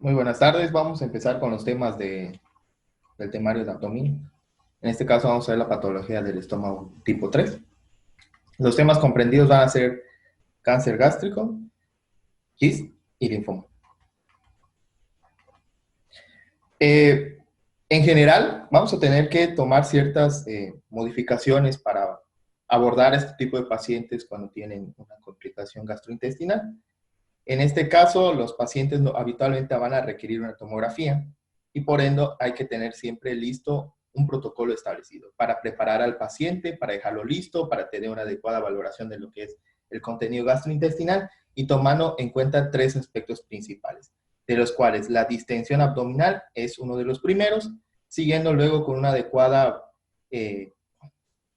Muy buenas tardes. Vamos a empezar con los temas del temario de abdomen. En este caso vamos a ver la patología del estómago tipo 3. Los temas comprendidos van a ser cáncer gástrico, GIST y linfoma. Eh, en general, vamos a tener que tomar ciertas modificaciones para abordar este tipo de pacientes cuando tienen una complicación gastrointestinal. En este caso, los pacientes habitualmente van a requerir una tomografía y por ende hay que tener siempre listo un protocolo establecido para preparar al paciente, para dejarlo listo, para tener una adecuada valoración de lo que es el contenido gastrointestinal y tomando en cuenta tres aspectos principales, de los cuales la distensión abdominal es uno de los primeros, siguiendo luego con eh,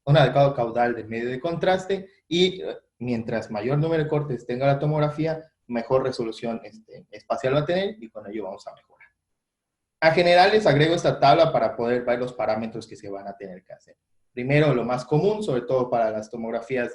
un adecuado caudal de medio de contraste y mientras mayor número de cortes tenga la tomografía, mejor resolución espacial va a tener y con ello vamos a mejorar. A general les agrego esta tabla para poder ver los parámetros que se van a tener que hacer. Primero, lo más común, sobre todo para las tomografías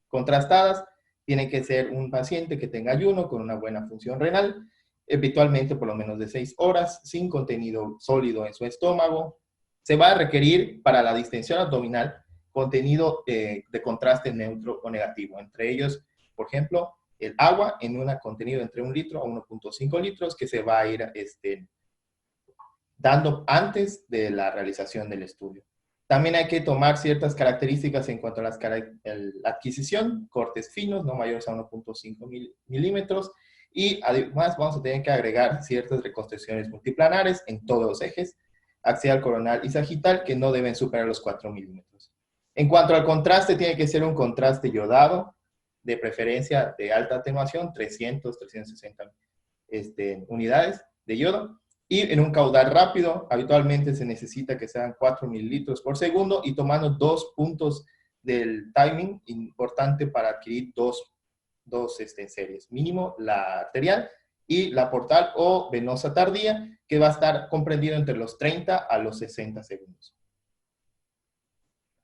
contrastadas, tiene que ser un paciente que tenga ayuno con una buena función renal, habitualmente por lo menos de 6 horas, sin contenido sólido en su estómago. Se va a requerir para la distensión abdominal contenido de contraste neutro o negativo. Entre ellos, por ejemplo, el agua en un contenido entre 1 litro a 1.5 litros que se va a ir dando antes de la realización del estudio. También hay que tomar ciertas características en cuanto a la adquisición, cortes finos, no mayores a 1.5 milímetros, y además vamos a tener que agregar ciertas reconstrucciones multiplanares en todos los ejes, axial, coronal y sagital, que no deben superar los 4 milímetros. En cuanto al contraste, tiene que ser un contraste yodado, de preferencia de alta atenuación, 300, 360 unidades de yodo, y en un caudal rápido, habitualmente se necesita que sean 4 mililitros por segundo y tomando 2 puntos del timing importante para adquirir dos series. Mínimo la arterial y la portal o venosa tardía, que va a estar comprendido entre los 30 a los 60 segundos.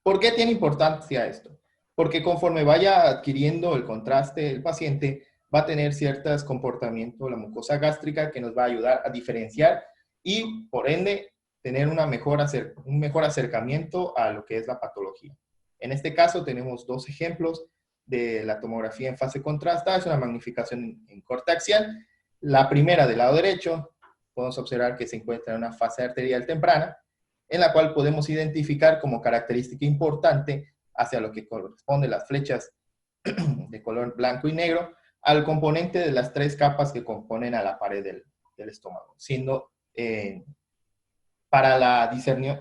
¿Por qué tiene importancia esto? Porque conforme vaya adquiriendo el contraste, el paciente va a tener ciertos comportamientos, la mucosa gástrica, que nos va a ayudar a diferenciar y, por ende, tener un mejor acercamiento a lo que es la patología. En este caso, tenemos dos ejemplos de la tomografía en fase contrastada. Es una magnificación en corte axial. La primera del lado derecho, podemos observar que se encuentra en una fase arterial temprana, en la cual podemos identificar como característica importante hacia lo que corresponde las flechas de color blanco y negro al componente de las tres capas que componen a la pared del estómago, siendo para discernir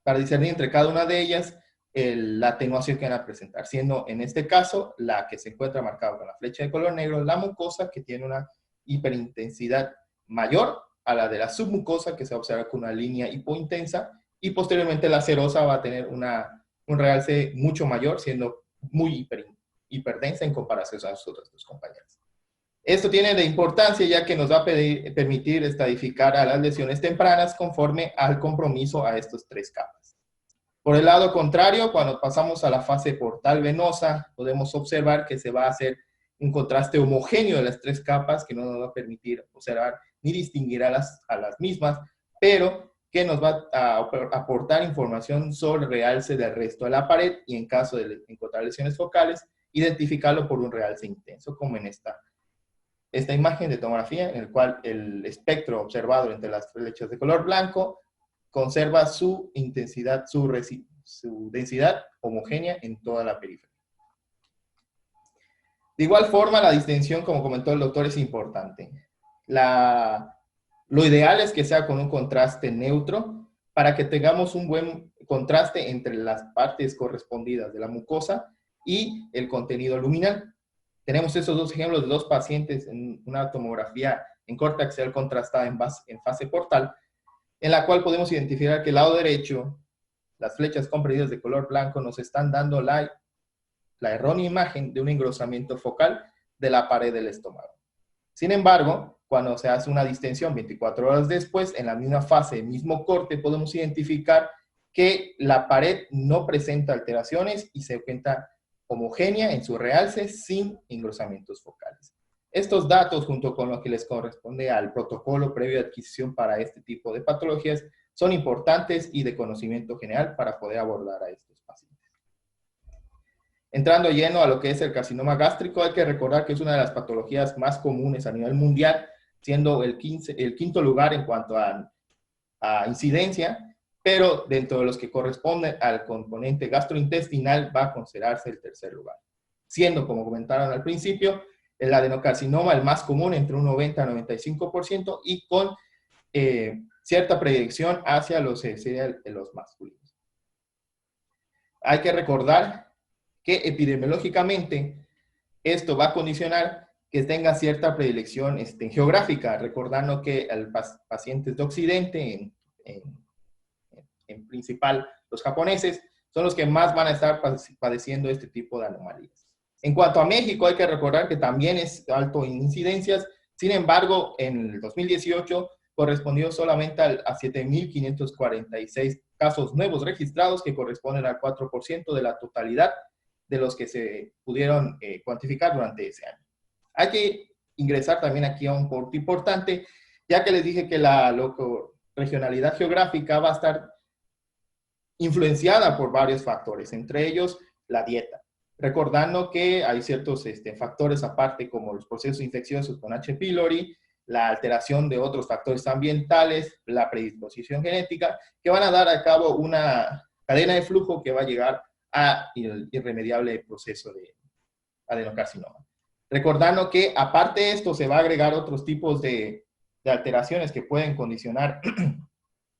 entre cada una de ellas la atenuación que van a presentar, siendo en este caso la que se encuentra marcada con la flecha de color negro, la mucosa, que tiene una hiperintensidad mayor a la de la submucosa, que se observa con una línea hipointensa, y posteriormente la serosa va a tener un realce mucho mayor, siendo muy hiperdensa en comparación a sus otras dos compañeras. Esto tiene de importancia ya que nos va a permitir estadificar a las lesiones tempranas conforme al compromiso a estas tres capas. Por el lado contrario, cuando pasamos a la fase portal venosa, podemos observar que se va a hacer un contraste homogéneo de las tres capas que no nos va a permitir observar ni distinguir a las mismas, pero que nos va a aportar información sobre el realce del resto de la pared y en caso de encontrar lesiones focales, identificarlo por un realce intenso, como en esta imagen de tomografía, en el cual el espectro observado entre las flechas de color blanco conserva su intensidad, su densidad homogénea en toda la periferia. De igual forma, la distensión, como comentó el doctor, es importante. Lo ideal es que sea con un contraste neutro para que tengamos un buen contraste entre las partes correspondidas de la mucosa y el contenido luminal. Tenemos esos dos ejemplos de dos pacientes en una tomografía en corte axial contrastada en fase portal, en la cual podemos identificar que el lado derecho, las flechas comprendidas de color blanco, nos están dando la errónea imagen de un engrosamiento focal de la pared del estómago. Sin embargo, cuando se hace una distensión 24 horas después, en la misma fase, mismo corte, podemos identificar que la pared no presenta alteraciones y se encuentra homogénea en su realce sin engrosamientos focales. Estos datos, junto con lo que les corresponde al protocolo previo de adquisición para este tipo de patologías, son importantes y de conocimiento general para poder abordar a estos pacientes. Entrando lleno a lo que es el carcinoma gástrico, hay que recordar que es una de las patologías más comunes a nivel mundial, siendo el quinto lugar en cuanto a incidencia, pero dentro de los que corresponden al componente gastrointestinal va a considerarse el tercer lugar. Siendo, como comentaron al principio, el adenocarcinoma el más común, entre un 90 a 95%, y con cierta predicción hacia los masculinos. Hay que recordar que epidemiológicamente esto va a condicionar que tenga cierta predilección geográfica, recordando que pacientes de Occidente, en principal los japoneses, son los que más van a estar padeciendo este tipo de anomalías. En cuanto a México, hay que recordar que también es alto en incidencias, sin embargo, en el 2018 correspondió solamente a 7.546 casos nuevos registrados, que corresponden al 4% de la totalidad de los que se pudieron cuantificar durante ese año. Hay que ingresar también aquí a un punto importante, ya que les dije que la regionalidad geográfica va a estar influenciada por varios factores, entre ellos la dieta. Recordando que hay ciertos factores aparte, como los procesos infecciosos con H. pylori, la alteración de otros factores ambientales, la predisposición genética, que van a dar a cabo una cadena de flujo que va a llegar a el irremediable proceso de adenocarcinoma. Recordando que aparte de esto se va a agregar otros tipos de alteraciones que pueden condicionar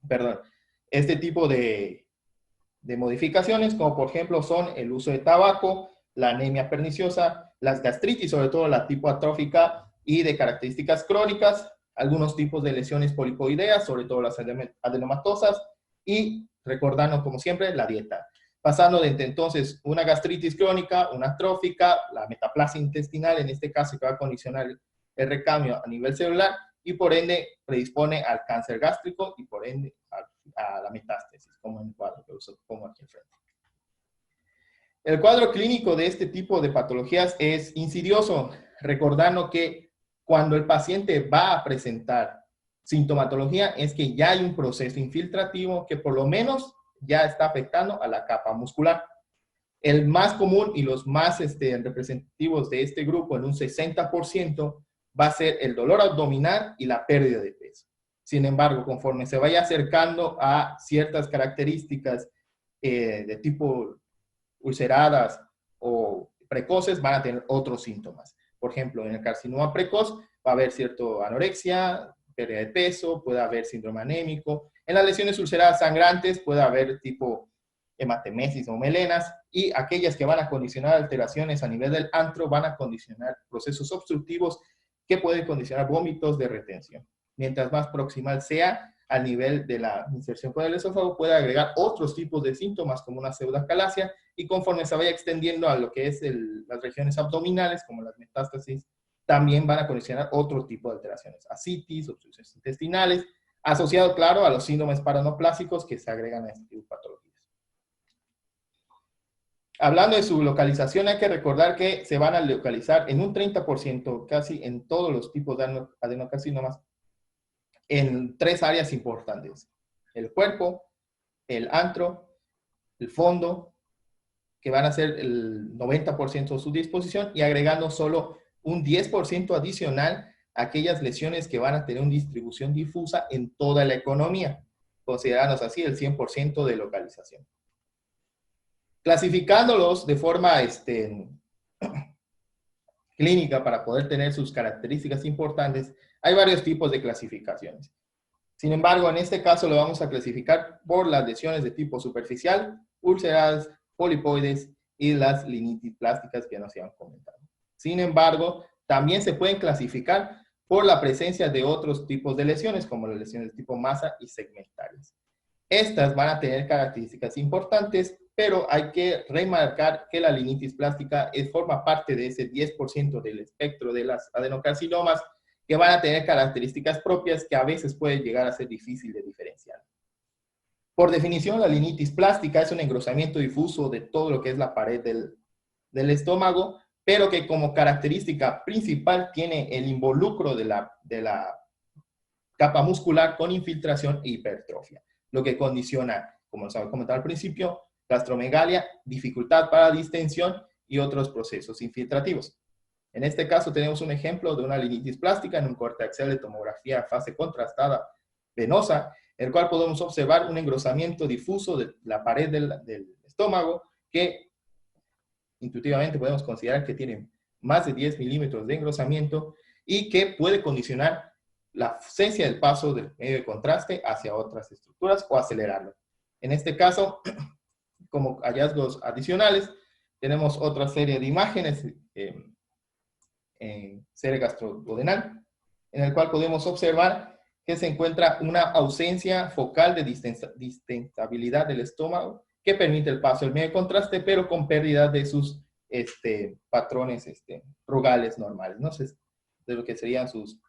perdón, este tipo de modificaciones, como por ejemplo son el uso de tabaco, la anemia perniciosa, las gastritis, sobre todo la tipo atrófica y de características crónicas, algunos tipos de lesiones polipoideas, sobre todo las adenomatosas, y recordando como siempre la dieta. Pasando de entonces una gastritis crónica, una atrófica, la metaplasia intestinal, en este caso que va a condicionar el recambio a nivel celular y por ende predispone al cáncer gástrico y por ende a la metástasis, como en el cuadro que os pongo aquí enfrente. El cuadro clínico de este tipo de patologías es insidioso, recordando que cuando el paciente va a presentar sintomatología es que ya hay un proceso infiltrativo que por lo menos ya está afectando a la capa muscular. El más común y los más representativos de este grupo, en un 60%, va a ser el dolor abdominal y la pérdida de peso. Sin embargo, conforme se vaya acercando a ciertas características de tipo ulceradas o precoces, van a tener otros síntomas. Por ejemplo, en el carcinoma precoz va a haber cierta anorexia, pérdida de peso, puede haber síndrome anémico. En las lesiones ulceradas sangrantes puede haber tipo hematemesis o melenas, y aquellas que van a condicionar alteraciones a nivel del antro van a condicionar procesos obstructivos que pueden condicionar vómitos de retención. Mientras más proximal sea al nivel de la inserción por el esófago, puede agregar otros tipos de síntomas como una pseudocalacia, y conforme se vaya extendiendo a lo que es las regiones abdominales, como las metástasis, también van a condicionar otro tipo de alteraciones, ascitis, obstrucciones intestinales, asociado, claro, a los síndromes paranoplásicos que se agregan a este tipo de patologías. Hablando de su localización, hay que recordar que se van a localizar en un 30%, casi en todos los tipos de adenocarcinomas, en tres áreas importantes: el cuerpo, el antro, el fondo, que van a ser el 90% de su disposición, y agregando solo un 10% adicional a aquellas lesiones que van a tener una distribución difusa en toda la economía, considerándonos así el 100% de localización. Clasificándolos de forma clínica para poder tener sus características importantes, hay varios tipos de clasificaciones. Sin embargo, en este caso lo vamos a clasificar por las lesiones de tipo superficial, úlceras, polipoides y las linitis plásticas que nos habían comentado. Sin embargo, también se pueden clasificar por la presencia de otros tipos de lesiones, como las lesiones de tipo masa y segmentarias. Estas van a tener características importantes, pero hay que remarcar que la linitis plástica forma parte de ese 10% del espectro de las adenocarcinomas, que van a tener características propias que a veces pueden llegar a ser difícil de diferenciar. Por definición, la linitis plástica es un engrosamiento difuso de todo lo que es la pared del estómago, pero que como característica principal tiene el involucro de la capa muscular con infiltración e hipertrofia, lo que condiciona, como les había comentado al principio, gastromegalia, dificultad para distensión y otros procesos infiltrativos. En este caso tenemos un ejemplo de una linitis plástica en un corte axial de tomografía fase contrastada venosa, en el cual podemos observar un engrosamiento difuso de la pared del estómago que intuitivamente podemos considerar que tiene más de 10 milímetros de engrosamiento y que puede condicionar la ausencia del paso del medio de contraste hacia otras estructuras o acelerarlo. En este caso, como hallazgos adicionales, tenemos otra serie de imágenes en serie gastroduodenal, en el cual podemos observar que se encuentra una ausencia focal de distensabilidad del estómago que permite el paso del medio de contraste, pero con pérdida de sus patrones rugales normales, ¿no? De lo que serían sus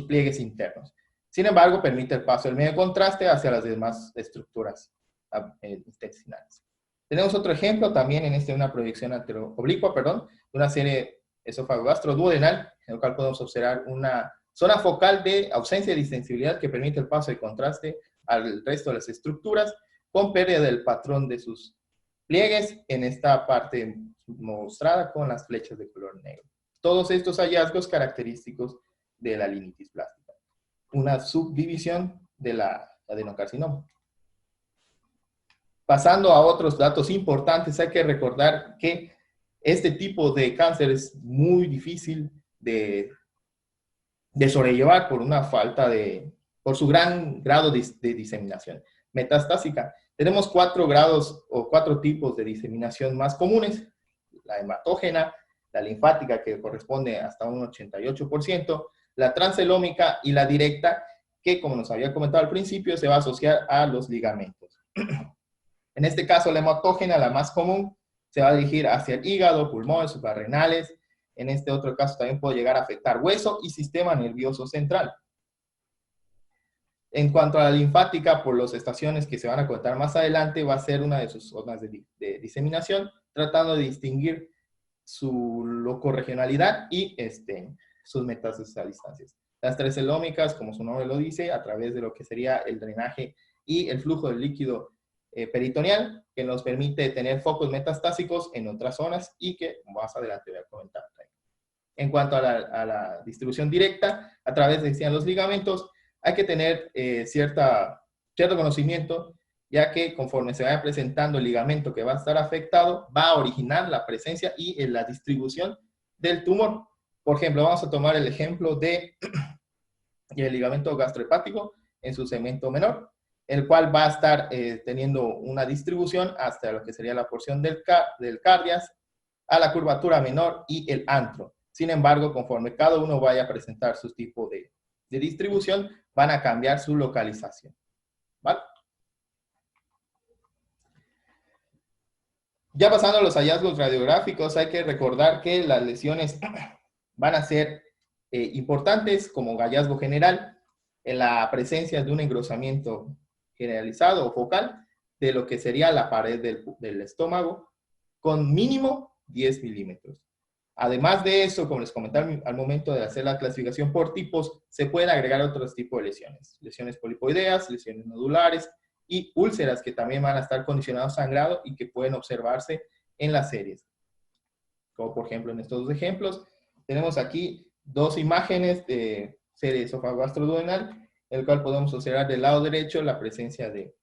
pliegues internos. Sin embargo, permite el paso del medio de contraste hacia las demás estructuras intestinales. Tenemos otro ejemplo también en una proyección anteroobliqua, perdón, de una serie esófago-gastroduodenal, en el cual podemos observar una zona focal de ausencia de distensibilidad que permite el paso de contraste al resto de las estructuras, con pérdida del patrón de sus pliegues en esta parte mostrada con las flechas de color negro. Todos estos hallazgos característicos de la linitis plástica. Una subdivisión de la adenocarcinoma. Pasando a otros datos importantes, hay que recordar que este tipo de cáncer es muy difícil de sobrellevar por su gran grado de diseminación metastásica. Tenemos 4 grados o 4 tipos de diseminación más comunes: la hematógena, la linfática, que corresponde hasta un 88%, la transcelómica y la directa, que como nos había comentado al principio, se va a asociar a los ligamentos. En este caso, la hematógena, la más común, se va a dirigir hacia el hígado, pulmones, suprarrenales. En este otro caso también puede llegar a afectar hueso y sistema nervioso central. En cuanto a la linfática, por las estaciones que se van a contar más adelante, va a ser una de sus zonas de diseminación, tratando de distinguir su locorregionalidad y sus metástasis a distancias. Las trecelómicas, como su nombre lo dice, a través de lo que sería el drenaje y el flujo del líquido peritoneal, que nos permite tener focos metastásicos en otras zonas y que más adelante voy a comentar. En cuanto a la distribución directa, a través de los ligamentos, hay que tener cierto conocimiento, ya que conforme se vaya presentando el ligamento que va a estar afectado, va a originar la presencia y la distribución del tumor. Por ejemplo, vamos a tomar el ejemplo del ligamento gastrohepático en su segmento menor, el cual va a estar teniendo una distribución hasta lo que sería la porción del cardias, a la curvatura menor y el antro. Sin embargo, conforme cada uno vaya a presentar su tipo de distribución, van a cambiar su localización. ¿Vale? Ya pasando a los hallazgos radiográficos, hay que recordar que las lesiones van a ser importantes como hallazgo general en la presencia de un engrosamiento generalizado o focal de lo que sería la pared del estómago con mínimo 10 milímetros. Además de eso, como les comenté al momento de hacer la clasificación por tipos, se pueden agregar otros tipos de lesiones. Lesiones polipoideas, lesiones nodulares y úlceras que también van a estar condicionados a sangrado y que pueden observarse en las series. Como por ejemplo en estos dos ejemplos, tenemos aquí 2 imágenes de serie esófago-gastroduodenal, en el cual podemos observar del lado derecho la presencia de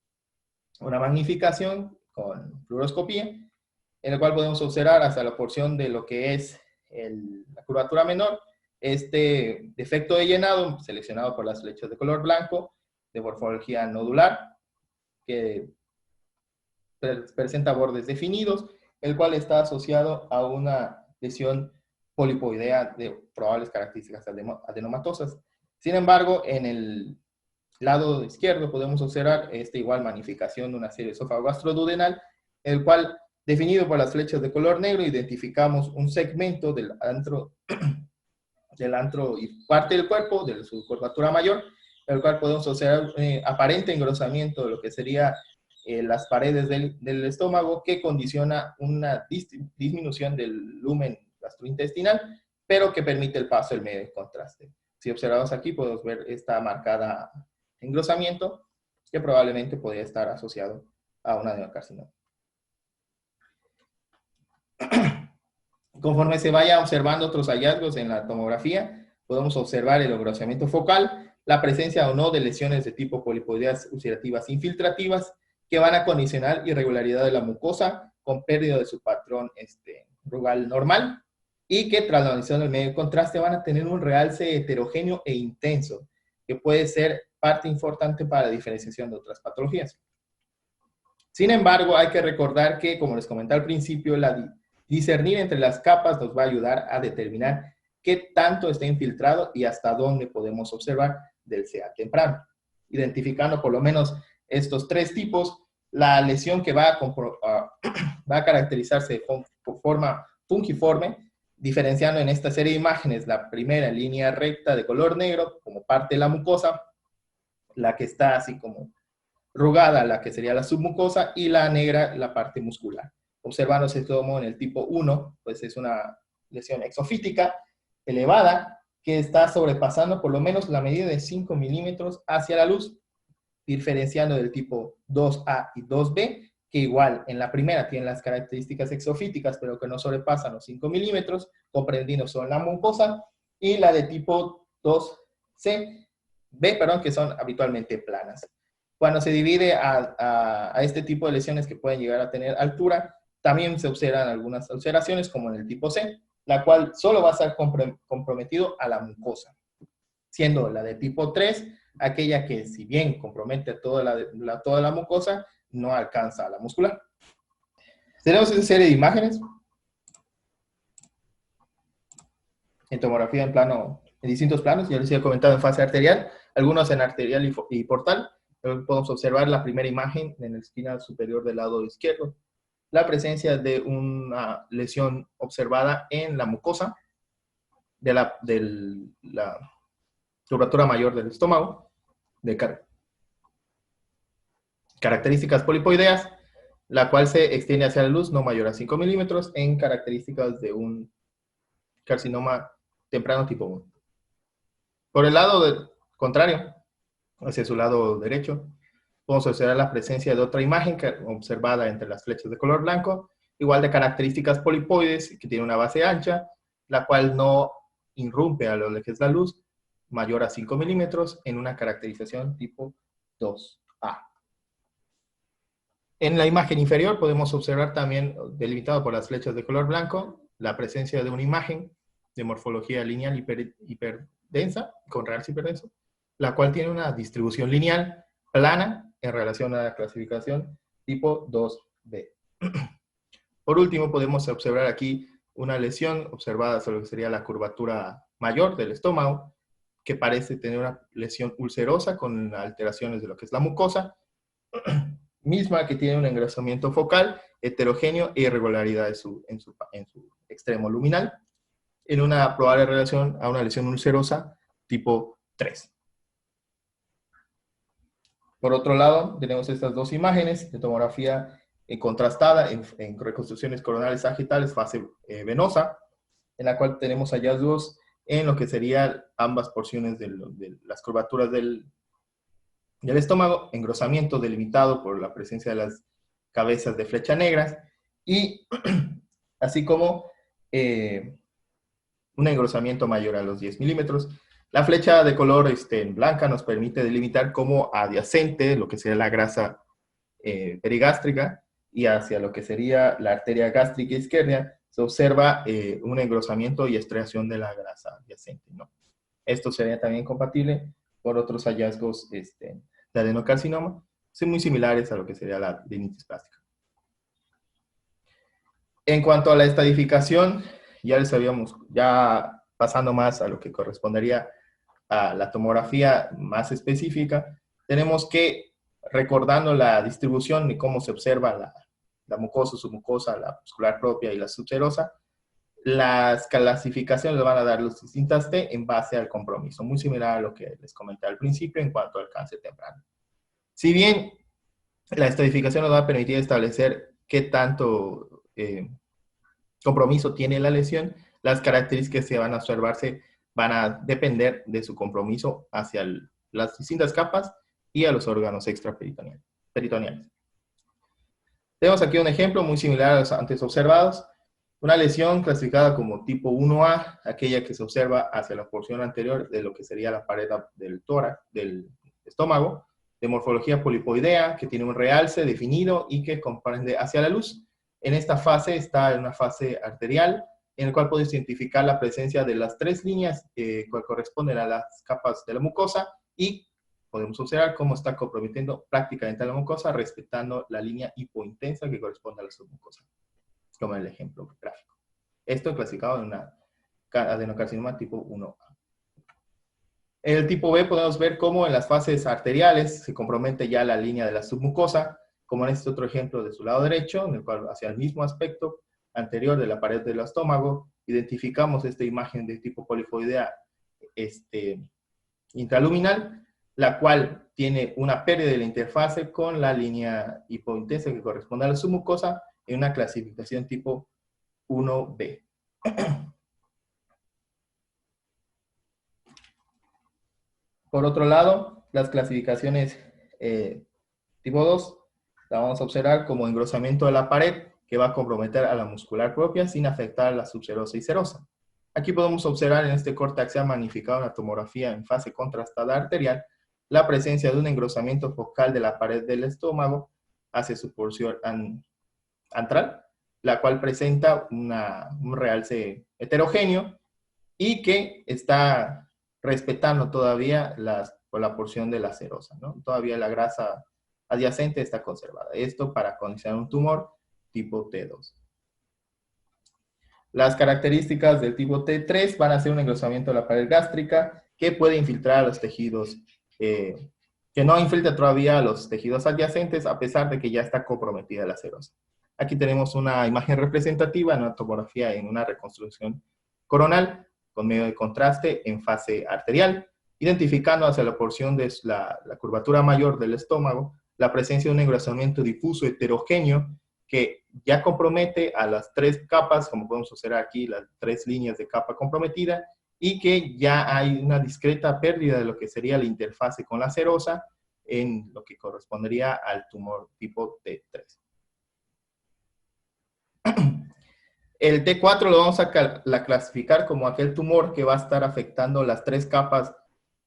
una magnificación con fluoroscopía, en el cual podemos observar hasta la porción de lo que es la curvatura menor, este defecto de llenado seleccionado por las flechas de color blanco de morfología nodular, que presenta bordes definidos, el cual está asociado a una lesión polipoidea de probables características adenomatosas. Sin embargo, en el lado izquierdo podemos observar igual magnificación de una serie esófago-gastroduodenal, el cual, definido por las flechas de color negro, identificamos un segmento del antro y parte del cuerpo, de su curvatura mayor, el cual podemos observar aparente engrosamiento de lo que sería las paredes del estómago, que condiciona una disminución del lumen gastrointestinal, pero que permite el paso del medio de contraste. Si observamos aquí, podemos ver esta marcada engrosamiento, que probablemente podría estar asociado a un adenocarcinoma. Conforme se vaya observando otros hallazgos en la tomografía, podemos observar el engrosamiento focal, la presencia o no de lesiones de tipo polipoideas ulcerativas infiltrativas que van a condicionar irregularidad de la mucosa con pérdida de su patrón rugal normal y que tras la adición del medio de contraste van a tener un realce heterogéneo e intenso que puede ser parte importante para la diferenciación de otras patologías. Sin embargo, hay que recordar que, como les comenté al principio, discernir entre las capas nos va a ayudar a determinar qué tanto está infiltrado y hasta dónde podemos observar del CA temprano. Identificando por lo menos estos tres tipos, la lesión que va a caracterizarse de forma fungiforme, diferenciando en esta serie de imágenes la primera en línea recta de color negro como parte de la mucosa, la que está así como rugada, la que sería la submucosa, y la negra, la parte muscular. Observándose como en el tipo 1, pues es una lesión exofítica elevada que está sobrepasando por lo menos la medida de 5 milímetros hacia la luz, diferenciando del tipo 2A y 2B, que igual en la primera tienen las características exofíticas, pero que no sobrepasan los 5 milímetros, comprendiendo solo la mucosa, y la de tipo 2C, B, perdón, que son habitualmente planas. Cuando se divide a este tipo de lesiones que pueden llegar a tener altura, también se observan algunas alteraciones, como en el tipo C, la cual solo va a estar comprometido a la mucosa, siendo la de tipo 3 aquella que, si bien compromete toda la mucosa, no alcanza a la muscular. Tenemos esa serie de imágenes en tomografía en distintos planos, ya les he comentado en fase arterial, algunos en arterial y portal. Podemos observar la primera imagen en la esquina superior del lado izquierdo, la presencia de una lesión observada en la mucosa de la curvatura mayor del estómago, de características polipoideas, la cual se extiende hacia la luz no mayor a 5 milímetros en características de un carcinoma temprano tipo 1. Por el lado contrario, hacia su lado derecho, podemos observar la presencia de otra imagen observada entre las flechas de color blanco, igual de características polipoides, que tiene una base ancha, la cual no irrumpe a lo que es la luz, mayor a 5 milímetros, en una caracterización tipo 2A. En la imagen inferior podemos observar también, delimitado por las flechas de color blanco, la presencia de una imagen de morfología lineal hiperdensa, con realce hiperdenso, la cual tiene una distribución lineal plana en relación a la clasificación tipo 2B. Por último, podemos observar aquí una lesión observada sobre lo que sería la curvatura mayor del estómago, que parece tener una lesión ulcerosa con alteraciones de lo que es la mucosa, misma que tiene un engrosamiento focal heterogéneo e irregularidad en su extremo luminal, en una probable relación a una lesión ulcerosa tipo 3. Por otro lado, tenemos estas dos imágenes de tomografía contrastada en reconstrucciones coronales sagitales fase venosa, en la cual tenemos hallazgos en lo que serían ambas porciones de las curvaturas del estómago, engrosamiento delimitado por la presencia de las cabezas de flecha negras, y así como un engrosamiento mayor a los 10 milímetros. La flecha de color blanca nos permite delimitar como adyacente lo que sería la grasa perigástrica y hacia lo que sería la arteria gástrica izquierda se observa un engrosamiento y estriación de la grasa adyacente, ¿no? Esto sería también compatible con otros hallazgos de adenocarcinoma, son muy similares a lo que sería la rinitis plástica. En cuanto a la estadificación, ya pasando más a lo que correspondería a la tomografía más específica, tenemos que, recordando la distribución y cómo se observa la mucosa, submucosa, la muscular propia y la subserosa, las clasificaciones le van a dar las distintas T en base al compromiso, muy similar a lo que les comenté al principio en cuanto al cáncer temprano. Si bien la estratificación nos va a permitir establecer qué tanto compromiso tiene la lesión, las características que van a observarse van a depender de su compromiso hacia las distintas capas y a los órganos extraperitoneales. Tenemos aquí un ejemplo muy similar a los antes observados. Una lesión clasificada como tipo 1A, aquella que se observa hacia la porción anterior de lo que sería la pared del tórax, del estómago, de morfología polipoidea, que tiene un realce definido y que comprende hacia la luz. En esta fase está en una fase arterial, en el cual podemos identificar la presencia de las tres líneas que corresponden a las capas de la mucosa y podemos observar cómo está comprometiendo prácticamente a la mucosa, respetando la línea hipointensa que corresponde a la submucosa, como en el ejemplo gráfico. Esto clasificado en una adenocarcinoma tipo 1A. En el tipo B podemos ver cómo en las fases arteriales se compromete ya la línea de la submucosa, como en este otro ejemplo de su lado derecho, en el cual hacia el mismo aspecto anterior de la pared del estómago, identificamos esta imagen de tipo polifoidea intraluminal, la cual tiene una pérdida de la interfase con la línea hipointensa que corresponde a la submucosa en una clasificación tipo 1B. Por otro lado, las clasificaciones tipo 2 la vamos a observar como engrosamiento de la pared que va a comprometer a la muscular propia sin afectar a la subserosa y serosa. Aquí podemos observar en este corte axial magnificado en la tomografía en fase contrastada arterial la presencia de un engrosamiento focal de la pared del estómago hacia su porción antral, la cual presenta un realce heterogéneo y que está respetando todavía la porción de la serosa, ¿no? Todavía la grasa adyacente está conservada. Esto para condicionar un tumor tipo T2. Las características del tipo T3 van a ser un engrosamiento de la pared gástrica que puede infiltrar a los tejidos, que no infiltra todavía a los tejidos adyacentes a pesar de que ya está comprometida la serosa. Aquí tenemos una imagen representativa en una tomografía en una reconstrucción coronal con medio de contraste en fase arterial, identificando hacia la porción de la curvatura mayor del estómago la presencia de un engrosamiento difuso heterogéneo que ya compromete a las tres capas, como podemos observar aquí, las tres líneas de capa comprometida, y que ya hay una discreta pérdida de lo que sería la interfase con la serosa en lo que correspondería al tumor tipo T3. El T4 lo vamos a clasificar como aquel tumor que va a estar afectando las tres capas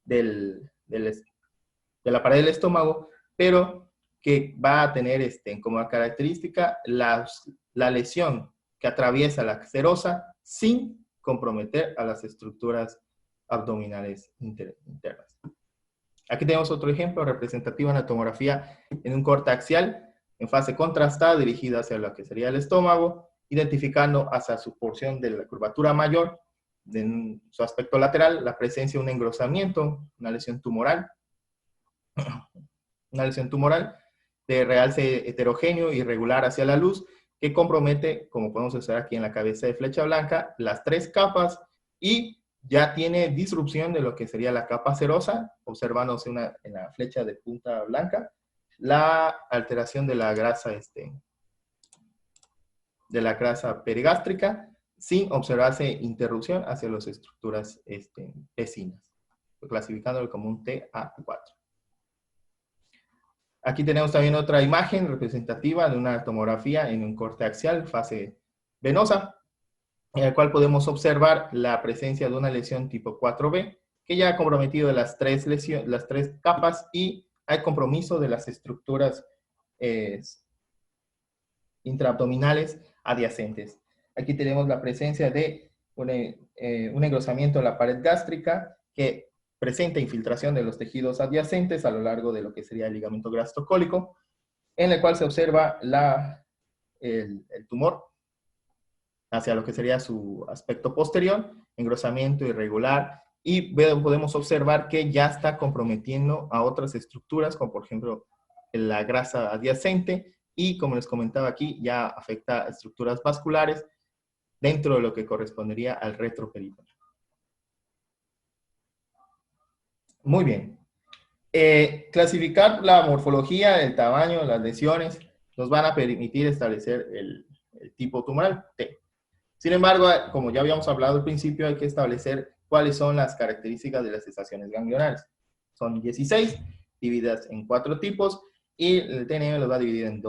de la pared del estómago, pero que va a tener como característica la lesión que atraviesa la serosa sin comprometer a las estructuras abdominales internas. Aquí tenemos otro ejemplo representativo en la tomografía en un corte axial en fase contrastada dirigida hacia lo que sería el estómago, identificando hacia su porción de la curvatura mayor, en su aspecto lateral, la presencia de un engrosamiento, una lesión tumoral de realce heterogéneo irregular hacia la luz, que compromete, como podemos observar aquí en la cabeza de flecha blanca, las tres capas y ya tiene disrupción de lo que sería la capa serosa, observándose en la flecha de punta blanca, la alteración de la grasa, perigástrica, sin observarse interrupción hacia las estructuras vecinas, clasificándolo como un TA4. Aquí tenemos también otra imagen representativa de una tomografía en un corte axial, fase venosa, en el cual podemos observar la presencia de una lesión tipo 4B, que ya ha comprometido las tres capas y hay compromiso de las estructuras intraabdominales adyacentes. Aquí tenemos la presencia de un engrosamiento de la pared gástrica que presenta infiltración de los tejidos adyacentes a lo largo de lo que sería el ligamento gastrocólico, en el cual se observa el tumor hacia lo que sería su aspecto posterior, engrosamiento irregular, y podemos observar que ya está comprometiendo a otras estructuras, como por ejemplo la grasa adyacente, y como les comentaba aquí, ya afecta a estructuras vasculares dentro de lo que correspondería al retroperitoneo. Muy bien. Clasificar la morfología, el tamaño, las lesiones, nos van a permitir establecer el tipo tumoral T. Sin embargo, como ya habíamos hablado al principio, hay que establecer cuáles son las características de las estaciones ganglionares. Son 16, divididas en 4 tipos, y el TNM los va a dividir en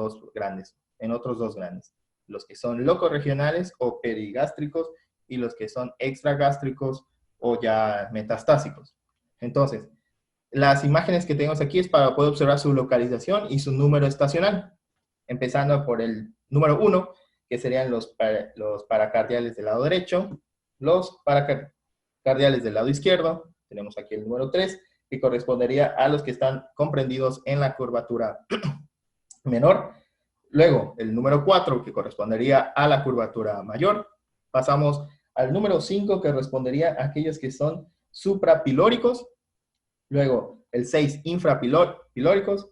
otros dos grandes. Los que son locorregionales o perigástricos, y los que son extragástricos o ya metastásicos. Entonces, las imágenes que tenemos aquí es para poder observar su localización y su número estacional. Empezando por el número 1, que serían los paracardiales del lado derecho, los paracardiales del lado izquierdo. Tenemos aquí el número 3, que correspondería a los que están comprendidos en la curvatura menor. Luego, el número 4, que correspondería a la curvatura mayor. Pasamos al número 5, que correspondería a aquellos que son suprapilóricos. Luego, el 6, infrapilóricos.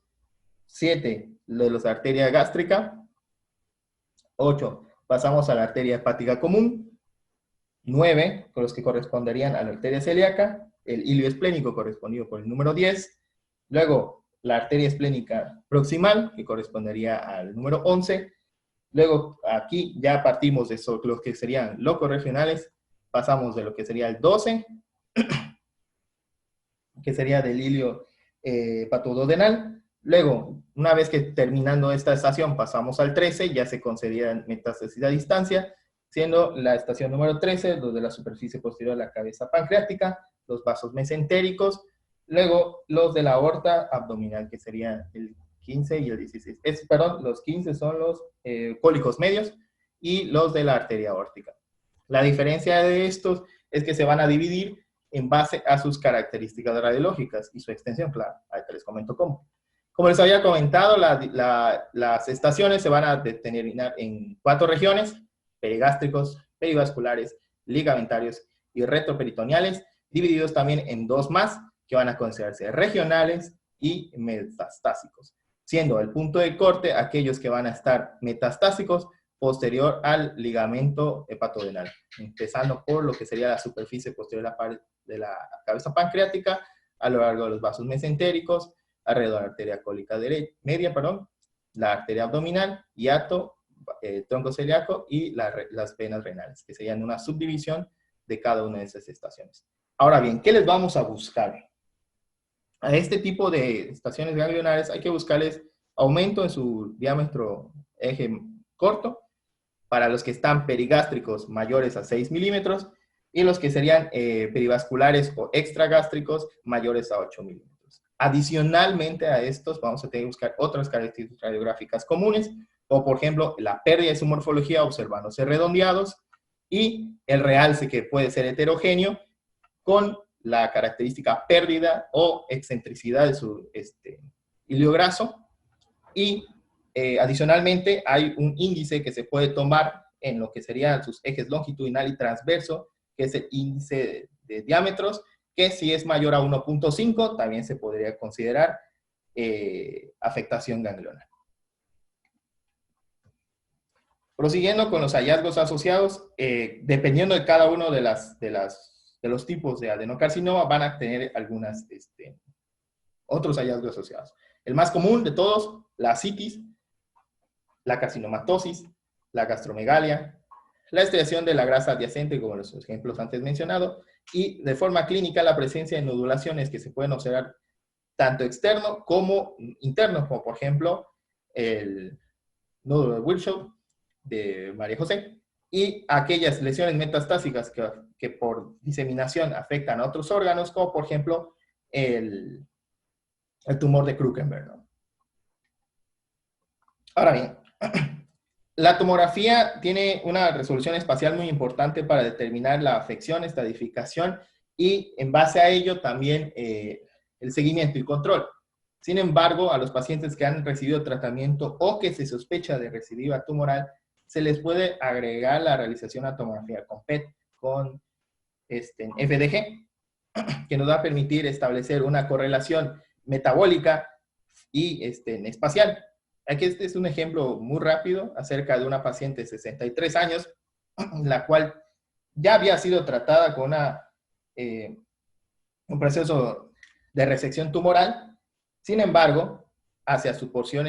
7, lo de la arteria gástrica. 8, pasamos a la arteria hepática común. 9, con los que corresponderían a la arteria celíaca. El hilio esplénico correspondido por el número 10. Luego, la arteria esplénica proximal, que correspondería al número 11. Luego, aquí ya partimos de los que serían locorregionales. Pasamos de lo que sería el 12, que sería del hilio hepatoduodenal. Luego, una vez que terminando esta estación pasamos al 13, ya se concedían metástasis a distancia, siendo la estación número 13 los de la superficie posterior de la cabeza pancreática, los vasos mesentéricos, luego los de la aorta abdominal, que serían el 15 y el 16. Los 15 son los cólicos medios y los de la arteria aórtica. La diferencia de estos es que se van a dividir en base a sus características radiológicas y su extensión, claro, ahorita les comento cómo. Como les había comentado, las estaciones se van a determinar en 4 regiones: perigástricos, perivasculares, ligamentarios y retroperitoneales, divididos también en 2 más, que van a considerarse regionales y metastásicos, siendo el punto de corte aquellos que van a estar metastásicos posterior al ligamento hepatodenal, empezando por lo que sería la superficie posterior de la cabeza pancreática, a lo largo de los vasos mesentéricos, alrededor de la arteria cólica media, la arteria abdominal, hiato, tronco celíaco y las venas renales, que serían una subdivisión de cada una de esas estaciones. Ahora bien, ¿qué les vamos a buscar? A este tipo de estaciones ganglionares hay que buscarles aumento en su diámetro eje corto, para los que están perigástricos mayores a 6 milímetros, y los que serían perivasculares o extragástricos mayores a 8 milímetros. Adicionalmente a estos, vamos a tener que buscar otras características radiográficas comunes, o por ejemplo, la pérdida de su morfología observándose redondeados, y el realce, que puede ser heterogéneo, con la característica pérdida o excentricidad de su hilio graso. Y adicionalmente hay un índice que se puede tomar en lo que serían sus ejes longitudinal y transverso, que es el índice de diámetros, que si es mayor a 1.5 también se podría considerar afectación ganglionar. Prosiguiendo con los hallazgos asociados, dependiendo de cada uno de los tipos de adenocarcinoma, van a tener algunos otros hallazgos asociados. El más común de todos, la ascitis, la carcinomatosis, la gastromegalia, la estriación de la grasa adyacente, como los ejemplos antes mencionados, y de forma clínica la presencia de nodulaciones que se pueden observar tanto externo como interno, como por ejemplo el nódulo de Virchow de María José, y aquellas lesiones metastásicas que por diseminación afectan a otros órganos, como por ejemplo el tumor de Krukenberg, ¿no? Ahora bien, la tomografía tiene una resolución espacial muy importante para determinar la afección, estadificación y en base a ello también el seguimiento y control. Sin embargo, a los pacientes que han recibido tratamiento o que se sospecha de recidiva tumoral, se les puede agregar la realización de tomografía con PET, con FDG, que nos va a permitir establecer una correlación metabólica y espacial. Aquí este es un ejemplo muy rápido acerca de una paciente de 63 años, la cual ya había sido tratada con un proceso de resección tumoral. Sin embargo, hacia su porción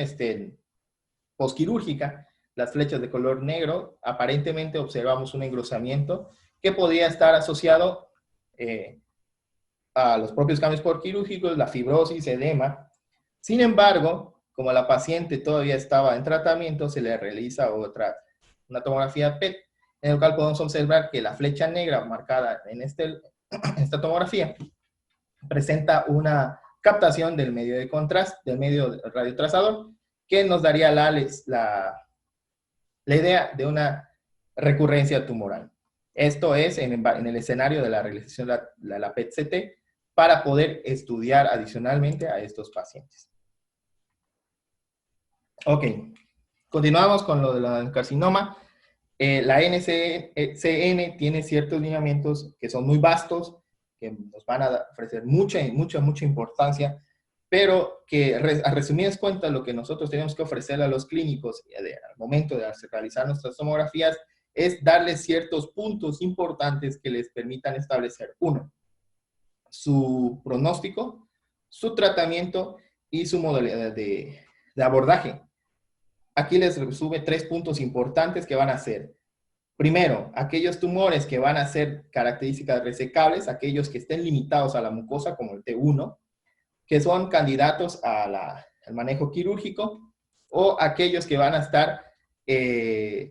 posquirúrgica, las flechas de color negro, aparentemente observamos un engrosamiento que podría estar asociado a los propios cambios por quirúrgicos, la fibrosis, edema. Sin embargo, como la paciente todavía estaba en tratamiento, se le realiza una tomografía PET, en el cual podemos observar que la flecha negra marcada en esta tomografía presenta una captación del medio de contraste, del medio radiotrazador, que nos daría la idea de una recurrencia tumoral. Esto es en el escenario de la realización de la PET-CT para poder estudiar adicionalmente a estos pacientes. Ok, continuamos con lo del carcinoma. La NCCN tiene ciertos lineamientos que son muy vastos, que nos van a ofrecer mucha importancia, pero que a resumidas cuentas lo que nosotros tenemos que ofrecerle a los clínicos al momento de realizar nuestras tomografías es darles ciertos puntos importantes que les permitan establecer, uno, su pronóstico, su tratamiento y su modalidad de abordaje. Aquí les resume 3 puntos importantes que van a ser. Primero, aquellos tumores que van a ser características resecables, aquellos que estén limitados a la mucosa, como el T1, que son candidatos al manejo quirúrgico, o aquellos que van a estar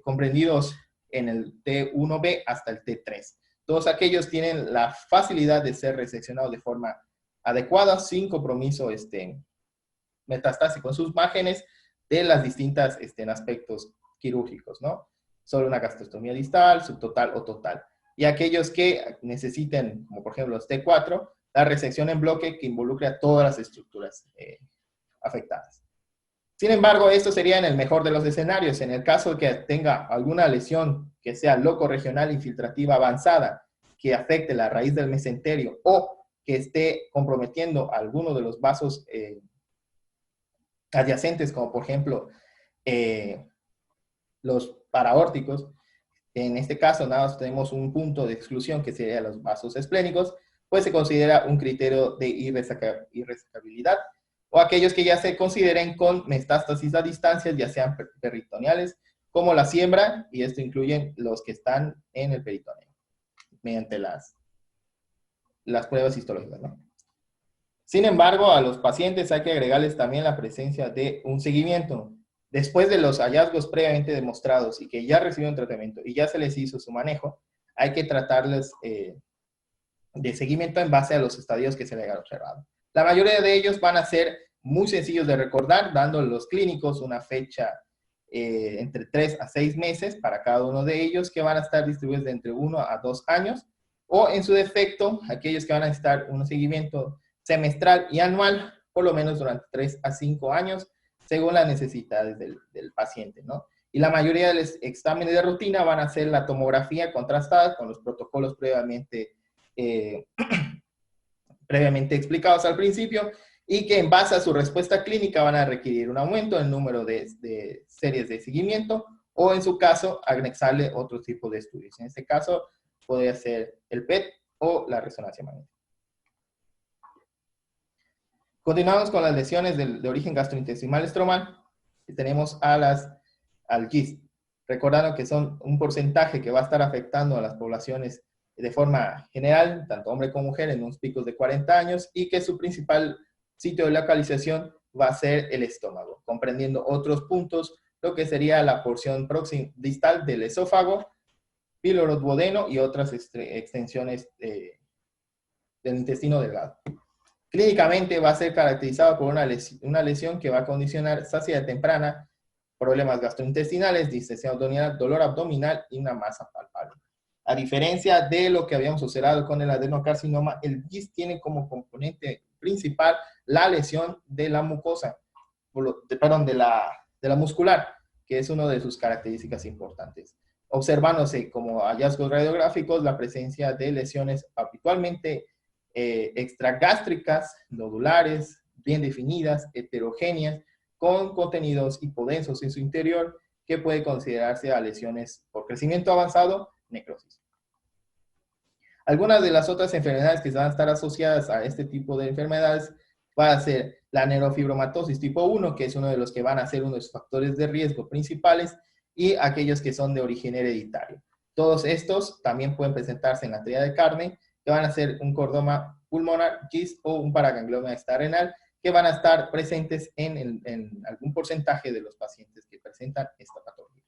comprendidos en el T1B hasta el T3. Todos aquellos tienen la facilidad de ser reseccionados de forma adecuada, sin compromiso metastásico en sus márgenes de las distintas aspectos quirúrgicos, ¿no? Solo una gastrostomía distal, subtotal o total. Y aquellos que necesiten, como por ejemplo los T4, la resección en bloque que involucre a todas las estructuras afectadas. Sin embargo, esto sería en el mejor de los escenarios. En el caso de que tenga alguna lesión que sea locorregional infiltrativa avanzada, que afecte la raíz del mesenterio o que esté comprometiendo alguno de los vasos adyacentes, como por ejemplo los paraórticos, en este caso nada más tenemos un punto de exclusión que sería los vasos esplénicos, pues se considera un criterio de irresecabilidad, o aquellos que ya se consideren con metástasis a distancias, ya sean peritoneales, como la siembra, y esto incluye los que están en el peritoneo, mediante las pruebas histológicas, ¿no? Sin embargo, a los pacientes hay que agregarles también la presencia de un seguimiento. Después de los hallazgos previamente demostrados y que ya recibieron tratamiento y ya se les hizo su manejo, hay que tratarles de seguimiento en base a los estadios que se le hayan observado. La mayoría de ellos van a ser muy sencillos de recordar, dando a los clínicos una fecha entre 3 a 6 meses para cada uno de ellos, que van a estar distribuidos de entre 1 a 2 años, o en su defecto, aquellos que van a necesitar un seguimiento semestral y anual, por lo menos durante 3 a 5 años, según las necesidades del paciente, ¿no? Y la mayoría de los exámenes de rutina van a ser la tomografía contrastada con los protocolos previamente explicados al principio, y que en base a su respuesta clínica van a requerir un aumento en el número de series de seguimiento, o en su caso, anexarle otro tipo de estudios. En este caso, podría ser el PET o la resonancia magnética. Continuamos con las lesiones de origen gastrointestinal estromal, y tenemos al GIST, recordando que son un porcentaje que va a estar afectando a las poblaciones de forma general, tanto hombre como mujer, en unos picos de 40 años, y que su principal sitio de localización va a ser el estómago, comprendiendo otros puntos, lo que sería la porción distal del esófago, píloro duodeno y otras extensiones del intestino delgado. Clínicamente va a ser caracterizado por una lesión que va a condicionar saciedad temprana, problemas gastrointestinales, distensión abdominal, dolor abdominal y una masa palpable. A diferencia de lo que habíamos observado con el adenocarcinoma, el GIST tiene como componente principal la lesión de la mucosa, de la muscular, que es una de sus características importantes. Observándose como hallazgos radiográficos la presencia de lesiones habitualmente extragástricas, nodulares, bien definidas, heterogéneas, con contenidos hipodensos en su interior, que puede considerarse a lesiones por crecimiento avanzado, necrosis. Algunas de las otras enfermedades que van a estar asociadas a este tipo de enfermedades va a ser la neurofibromatosis tipo 1, que es uno de los que van a ser uno de los factores de riesgo principales, y aquellos que son de origen hereditario. Todos estos también pueden presentarse en la teoría de Carney, que van a ser un cordoma pulmonar, GIST o un paraganglioma extrarenal, que van a estar presentes en algún porcentaje de los pacientes que presentan esta patología.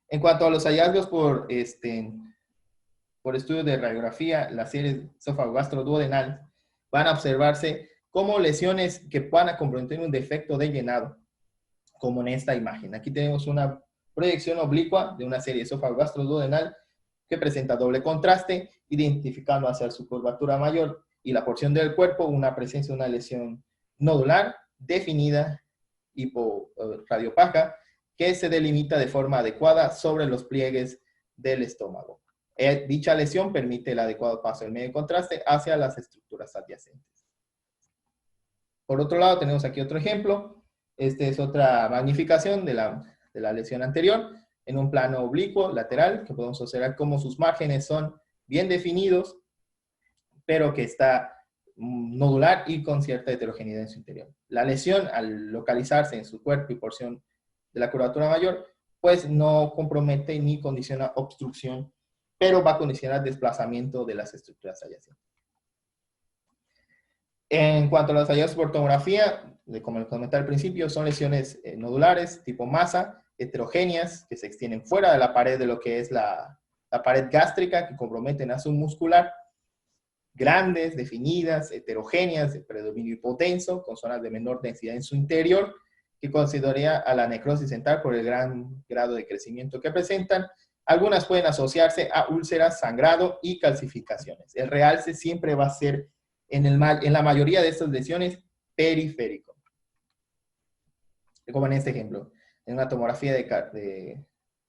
En cuanto a los hallazgos por estudios de radiografía, la serie esófago-gastroduodenal, van a observarse como lesiones que puedan comprometer un defecto de llenado, como en esta imagen. Aquí tenemos una proyección oblicua de una serie esófago-gastroduodenal que presenta doble contraste, identificando hacia su curvatura mayor y la porción del cuerpo una presencia de una lesión nodular, definida, hiporradiopaca, que se delimita de forma adecuada sobre los pliegues del estómago. Dicha lesión permite el adecuado paso del medio de contraste hacia las estructuras adyacentes. Por otro lado, tenemos aquí otro ejemplo. Esta es otra magnificación de la lesión anterior, en un plano oblicuo, lateral, que podemos observar cómo sus márgenes son bien definidos, pero que está nodular y con cierta heterogeneidad en su interior. La lesión, al localizarse en su cuerpo y porción de la curvatura mayor, pues no compromete ni condiciona obstrucción, pero va a condicionar desplazamiento de las estructuras adyacentes. En cuanto a los hallazgos por tomografía, como les comenté al principio, son lesiones nodulares tipo masa, heterogéneas, que se extienden fuera de la pared de lo que es la pared gástrica, que comprometen a su muscular, grandes, definidas, heterogéneas, de predominio hipotenso, con zonas de menor densidad en su interior, que consideraría a la necrosis central por el gran grado de crecimiento que presentan. Algunas pueden asociarse a úlceras, sangrado y calcificaciones. El realce siempre va a ser, en la mayoría de estas lesiones, periférico. Como en este ejemplo, en una tomografía de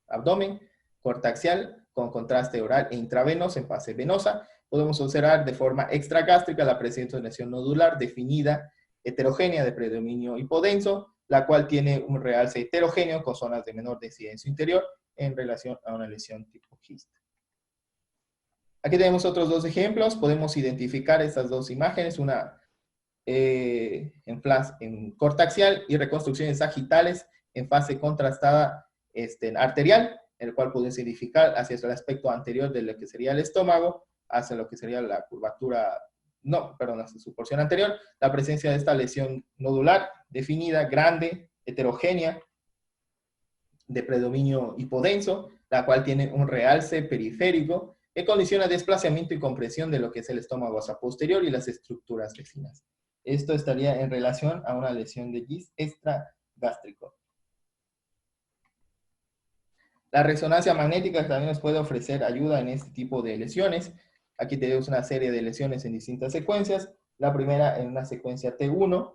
abdomen, cortaxial, con contraste oral e intravenoso en fase venosa, podemos observar de forma extragástrica la presencia de lesión nodular definida, heterogénea de predominio hipodenso, la cual tiene un realce heterogéneo con zonas de menor densidad en su interior en relación a una lesión tipo GIST. Aquí tenemos otros dos ejemplos. Podemos identificar estas dos imágenes, una en cortaxial y reconstrucciones sagitales en fase contrastada arterial, el cual podemos identificar hacia el aspecto anterior de lo que sería el estómago, hacia lo que sería la curvatura, hacia su porción anterior, la presencia de esta lesión nodular definida, grande, heterogénea, de predominio hipodenso, la cual tiene un realce periférico que condiciona desplazamiento y compresión de lo que es el estómago hacia posterior y las estructuras vecinas. Esto estaría en relación a una lesión de GIST extragástrico. La resonancia magnética también nos puede ofrecer ayuda en este tipo de lesiones. Aquí tenemos una serie de lesiones en distintas secuencias. La primera en una secuencia T1,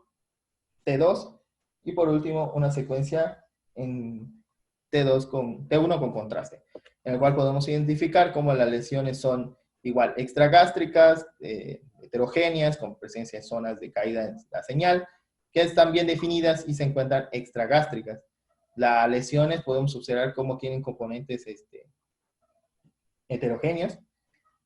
T2, y por último una secuencia en T1 con contraste, en el cual podemos identificar cómo las lesiones son igual extragástricas, heterogéneas, con presencia de zonas de caída en la señal, que están bien definidas y se encuentran extragástricas. Las lesiones podemos observar cómo tienen componentes heterogéneos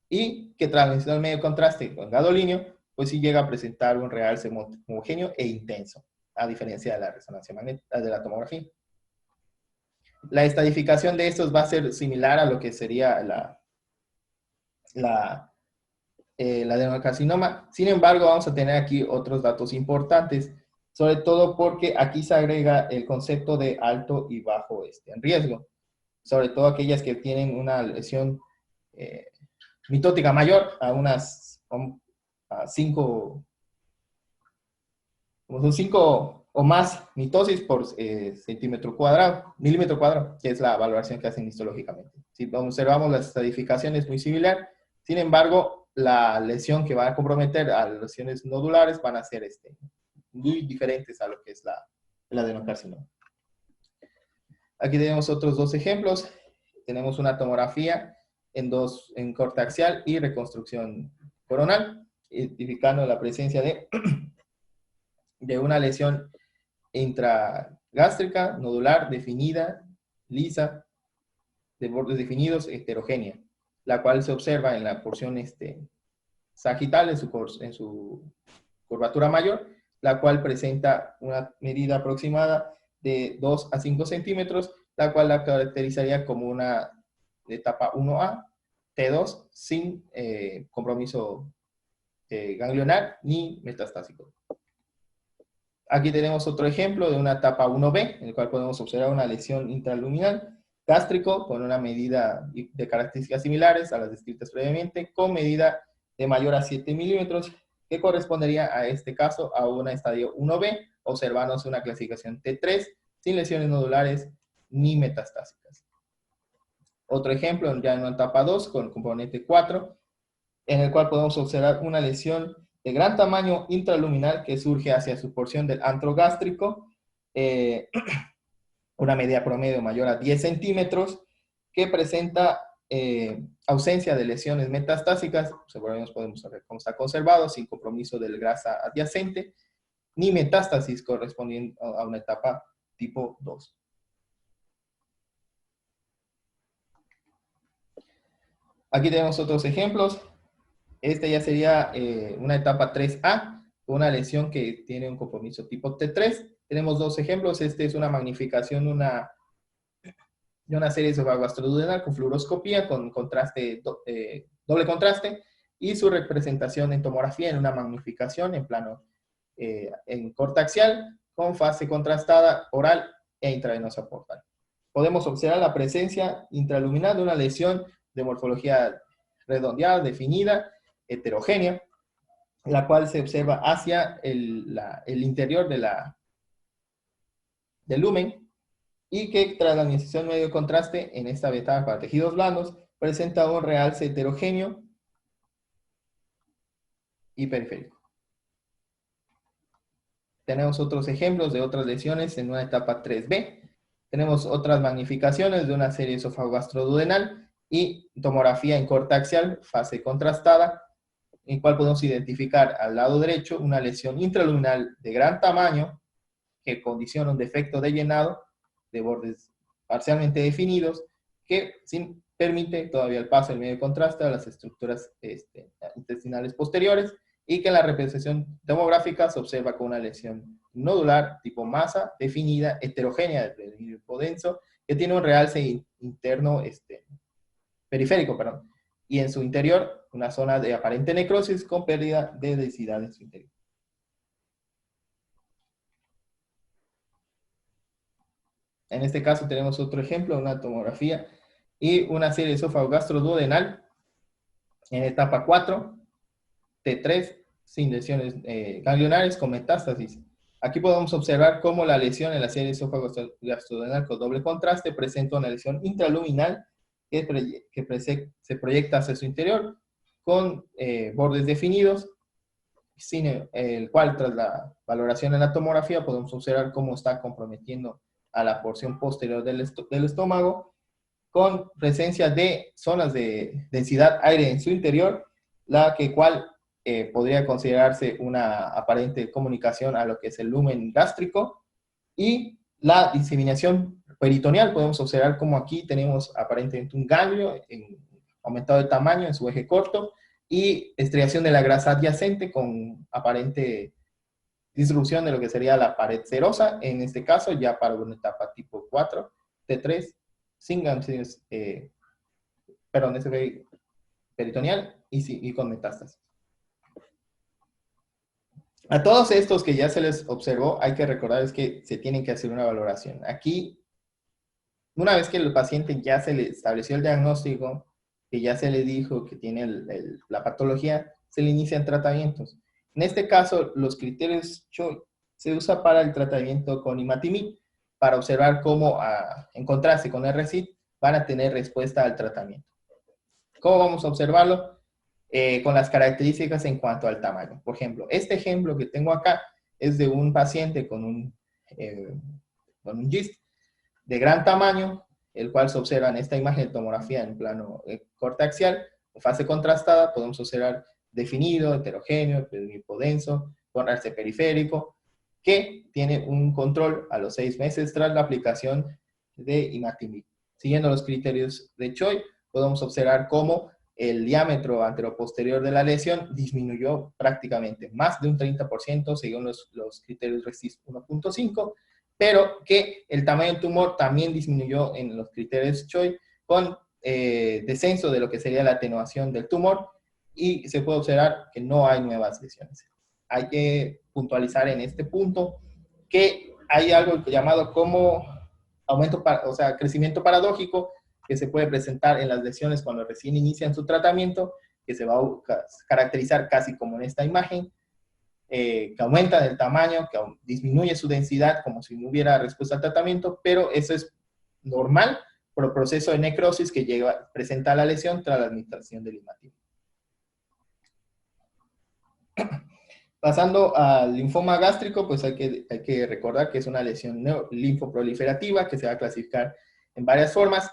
y que transición al medio contraste con gadolíneo, pues sí llega a presentar un realce homogéneo e intenso, a diferencia de la resonancia magnética, de la tomografía. La estadificación de estos va a ser similar a lo que sería la adenocarcinoma. Sin embargo, vamos a tener aquí otros datos importantes, sobre todo porque aquí se agrega el concepto de alto y bajo en riesgo, sobre todo aquellas que tienen una lesión mitótica mayor a unas 5 o más mitosis por milímetro cuadrado, que es la valoración que hacen histológicamente. Si observamos la estratificación es muy similar, sin embargo, la lesión que va a comprometer a las lesiones nodulares van a ser muy diferentes a lo que es el adenocarcinoma. Aquí tenemos otros dos ejemplos. Tenemos una tomografía en cortaxial y reconstrucción coronal, identificando la presencia de una lesión intragástrica, nodular, definida, lisa, de bordes definidos, heterogénea, la cual se observa en la porción sagital, en su curvatura mayor, la cual presenta una medida aproximada de 2 a 5 centímetros la cual la caracterizaría como una etapa 1A, T2, sin compromiso ganglionar ni metastásico. Aquí tenemos otro ejemplo de una etapa 1B, en el cual podemos observar una lesión intraluminal gástrico con una medida de características similares a las descritas previamente, con medida de mayor a 7 milímetros, que correspondería a este caso a un estadio 1B, observándose una clasificación T3, sin lesiones nodulares ni metastásicas. Otro ejemplo, ya en una etapa 2, con componente 4, en el cual podemos observar una lesión de gran tamaño intraluminal que surge hacia su porción del antro gástrico, una medida promedio mayor a 10 centímetros, que presenta ausencia de lesiones metastásicas, podemos ver cómo está conservado, sin compromiso del grasa adyacente, ni metástasis correspondiendo a una etapa tipo 2. Aquí tenemos otros ejemplos. Este ya sería una etapa 3A, una lesión que tiene un compromiso tipo T3. Tenemos dos ejemplos. Este es una magnificación de una serie esofagostroduodenal con fluoroscopía, con contraste, doble contraste, y su representación en tomografía en una magnificación en plano en corte axial, con fase contrastada oral e intravenosa portal. Podemos observar la presencia intraluminal de una lesión de morfología redondeada, definida, heterogénea, la cual se observa hacia el interior del lumen, y que tras la administración medio contraste en esta etapa para tejidos blandos presenta un realce heterogéneo y periférico. Tenemos otros ejemplos de otras lesiones en una etapa 3B. Tenemos otras magnificaciones de una serie esofagostroduodenal y tomografía en corte axial, fase contrastada, en cual podemos identificar al lado derecho una lesión intraluminal de gran tamaño que condiciona un defecto de llenado de bordes parcialmente definidos que permite todavía el paso del medio contraste a las estructuras intestinales posteriores, y que en la representación tomográfica se observa con una lesión nodular tipo masa definida, heterogénea del plenilunio denso, que tiene un realce interno periférico, perdón, y en su interior una zona de aparente necrosis con pérdida de densidad en su interior. En este caso tenemos otro ejemplo, una tomografía y una serie esófago-gastroduodenal en etapa 4, T3, sin lesiones ganglionares con metástasis. Aquí podemos observar cómo la lesión en la serie esófago-gastroduodenal con doble contraste presenta una lesión intraluminal que se proyecta hacia su interior con bordes definidos, sin el cual tras la valoración en la tomografía podemos observar cómo está comprometiendo a la porción posterior del estómago, con presencia de zonas de densidad aire en su interior, la cual podría considerarse una aparente comunicación a lo que es el lumen gástrico, y la diseminación peritoneal. Podemos observar como aquí tenemos aparentemente un ganglio aumentado de tamaño en su eje corto, y estriación de la grasa adyacente con aparente disrupción de lo que sería la pared serosa, en este caso ya para una etapa tipo 4, T3, sin ganglios, perdón, ese peritoneal y con metástasis. A todos estos que ya se les observó, hay que recordar es que se tienen que hacer una valoración. Aquí, una vez que el paciente ya se le estableció el diagnóstico, que ya se le dijo que tiene la patología, se le inician tratamientos. En este caso, los criterios Choi se usa para el tratamiento con imatinib, para observar cómo, en contraste con RCID, van a tener respuesta al tratamiento. ¿Cómo vamos a observarlo? Con las características en cuanto al tamaño. Por ejemplo, este ejemplo que tengo acá es de un paciente con un GIST de gran tamaño, el cual se observa en esta imagen de tomografía en plano corte axial, en fase contrastada. Podemos observar definido, heterogéneo, hipodenso, con realce periférico, que tiene un control a los 6 meses tras la aplicación de imatinib. Siguiendo los criterios de Choi, podemos observar cómo el diámetro anteroposterior de la lesión disminuyó prácticamente más de un 30% según los criterios RECIST 1.5, pero que el tamaño del tumor también disminuyó en los criterios Choi con descenso de lo que sería la atenuación del tumor, y se puede observar que no hay nuevas lesiones. Hay que puntualizar en este punto que hay algo llamado como o sea, crecimiento paradójico, que se puede presentar en las lesiones cuando recién inician su tratamiento, que se va a caracterizar casi como en esta imagen, que aumenta el tamaño, que disminuye su densidad como si no hubiera respuesta al tratamiento, pero eso es normal por el proceso de necrosis que presenta la lesión tras la administración del imatinib. Pasando al linfoma gástrico, pues hay que recordar que es una lesión linfoproliferativa que se va a clasificar en varias formas,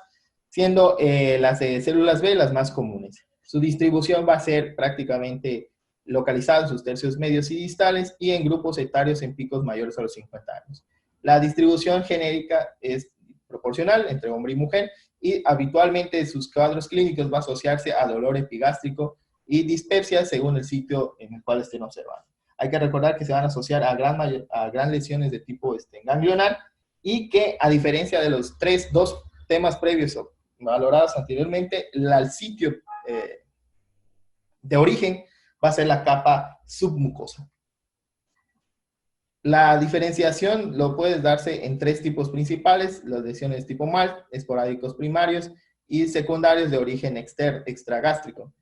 siendo las de células B las más comunes. Su distribución va a ser prácticamente localizada en sus tercios medios y distales y en grupos etarios en picos mayores a los 50 años. La distribución genérica es proporcional entre hombre y mujer, y habitualmente sus cuadros clínicos va a asociarse a dolor epigástrico y dispepsia según el sitio en el cual estén observando. Hay que recordar que se van a asociar a gran lesiones de tipo ganglionar, y que, a diferencia de los dos temas previos valorados anteriormente, el sitio de origen va a ser la capa submucosa. La diferenciación lo puede darse en tres tipos principales: las lesiones tipo MALT, esporádicos primarios y secundarios de origen extragástrico.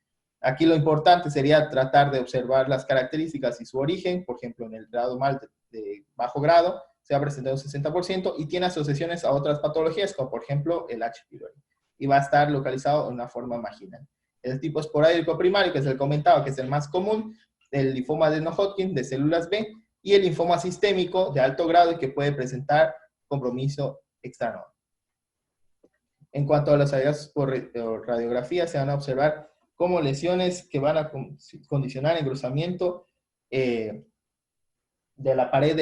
Aquí lo importante sería tratar de observar las características y su origen. Por ejemplo, en el grado MALT de bajo grado se ha presentado un 60% y tiene asociaciones a otras patologías, como por ejemplo el H. pylori, y va a estar localizado en una forma marginal. El tipo esporádico primario, que es el comentado, que es el más común, el linfoma de No-Hodgkin de células B, y el linfoma sistémico de alto grado y que puede presentar compromiso externo. En cuanto a los hallazgos por radiografía, se van a observar como lesiones que van a condicionar el engrosamiento de la pared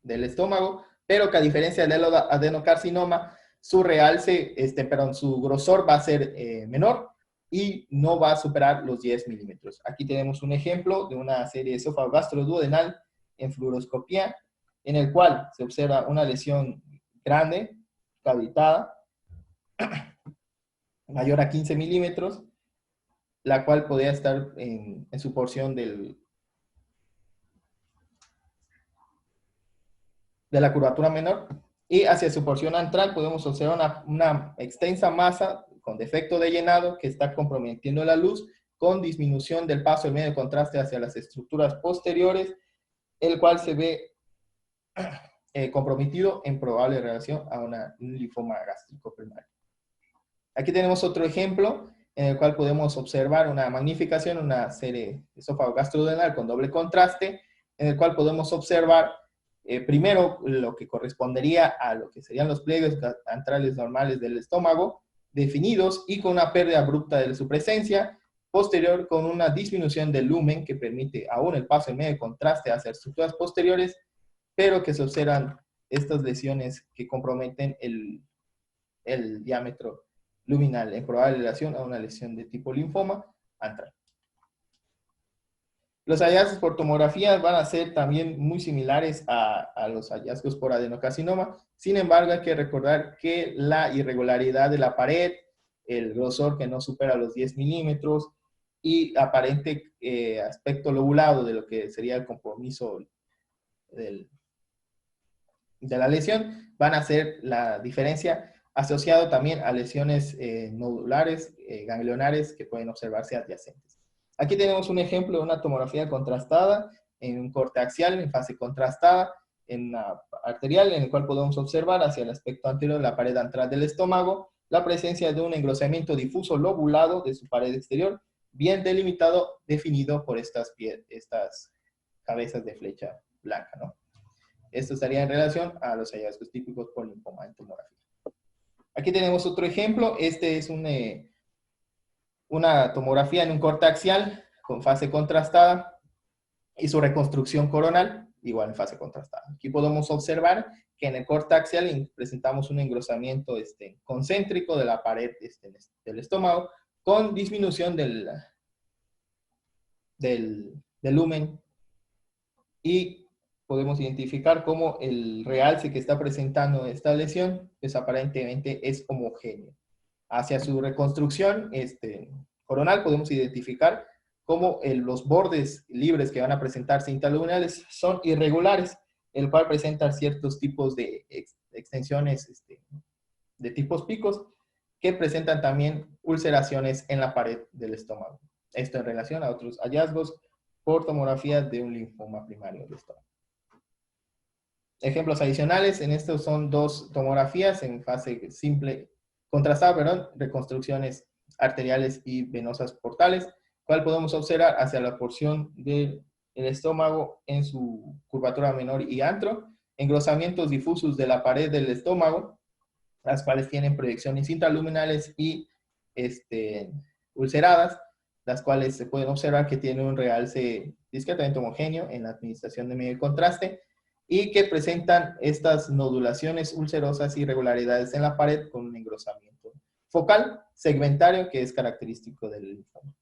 del estómago, pero que, a diferencia del adenocarcinoma, su realce, su grosor va a ser menor y no va a superar los 10 milímetros. Aquí tenemos un ejemplo de una serie de esófago gastroduodenal en fluoroscopía, en el cual se observa una lesión grande, cavitada, mayor a 15 milímetros, la cual podría estar en su porción de la curvatura menor, y hacia su porción antral podemos observar una extensa masa con defecto de llenado que está comprometiendo la luz, con disminución del paso del medio de contraste hacia las estructuras posteriores, el cual se ve comprometido en probable relación a un linfoma gástrico primario. Aquí tenemos otro ejemplo en el cual podemos observar una magnificación, una serie de esófago gastroduodenal con doble contraste, en el cual podemos observar primero lo que correspondería a lo que serían los pliegues antrales normales del estómago, definidos y con una pérdida abrupta de su presencia, posterior con una disminución del lumen que permite aún el paso en medio de contraste hacia estructuras posteriores, pero que se observan estas lesiones que comprometen el diámetro luminal en probable relación a una lesión de tipo linfoma antral. Los hallazgos por tomografía van a ser también muy similares a los hallazgos por adenocarcinoma. Sin embargo, hay que recordar que la irregularidad de la pared, el grosor que no supera los 10 milímetros y aparente aspecto lobulado de lo que sería el compromiso de la lesión van a ser la diferencia, asociado también a lesiones nodulares, ganglionares, que pueden observarse adyacentes. Aquí tenemos un ejemplo de una tomografía contrastada en un corte axial en fase contrastada, en una arterial, en el cual podemos observar hacia el aspecto anterior de la pared antral del estómago la presencia de un engrosamiento difuso lobulado de su pared exterior, bien delimitado, definido por estas cabezas de flecha blanca, ¿no? Esto estaría en relación a los hallazgos típicos por linfoma en tomografía. Aquí tenemos otro ejemplo. Este es una tomografía en un corte axial con fase contrastada y su reconstrucción coronal igual en fase contrastada. Aquí podemos observar que en el corte axial presentamos un engrosamiento concéntrico de la pared del estómago, con disminución del lumen y podemos identificar cómo el realce que está presentando esta lesión, pues aparentemente es homogéneo. Hacia su reconstrucción coronal podemos identificar cómo los bordes libres que van a presentarse intraluminales son irregulares, el cual presenta ciertos tipos de extensiones de tipos picos que presentan también ulceraciones en la pared del estómago. Esto en relación a otros hallazgos por tomografía de un linfoma primario del estómago. Ejemplos adicionales, en estos son dos tomografías en fase simple, contrastada, perdón, reconstrucciones arteriales y venosas portales, cual podemos observar hacia la porción del estómago en su curvatura menor y antro, engrosamientos difusos de la pared del estómago, las cuales tienen proyecciones intraluminales y ulceradas, las cuales se pueden observar que tienen un realce discretamente homogéneo en la administración de medio de contraste, y que presentan estas nodulaciones ulcerosas y irregularidades en la pared con un engrosamiento focal segmentario que es característico del linfoma.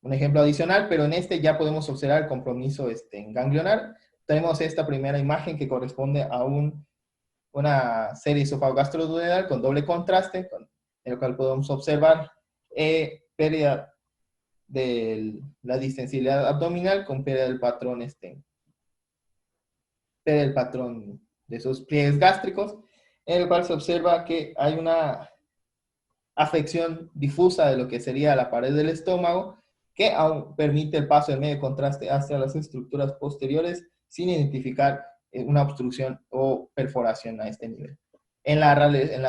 Un ejemplo adicional, pero en este ya podemos observar el compromiso ganglionar. Tenemos esta primera imagen que corresponde a una serie esofagosgastroduodenal con doble contraste, en el cual podemos observar pérdida de la distensibilidad abdominal con pérdida del patrón el patrón de esos pliegues gástricos, en el cual se observa que hay una afección difusa de lo que sería la pared del estómago, que aún permite el paso del medio de contraste hacia las estructuras posteriores sin identificar una obstrucción o perforación a este nivel. En la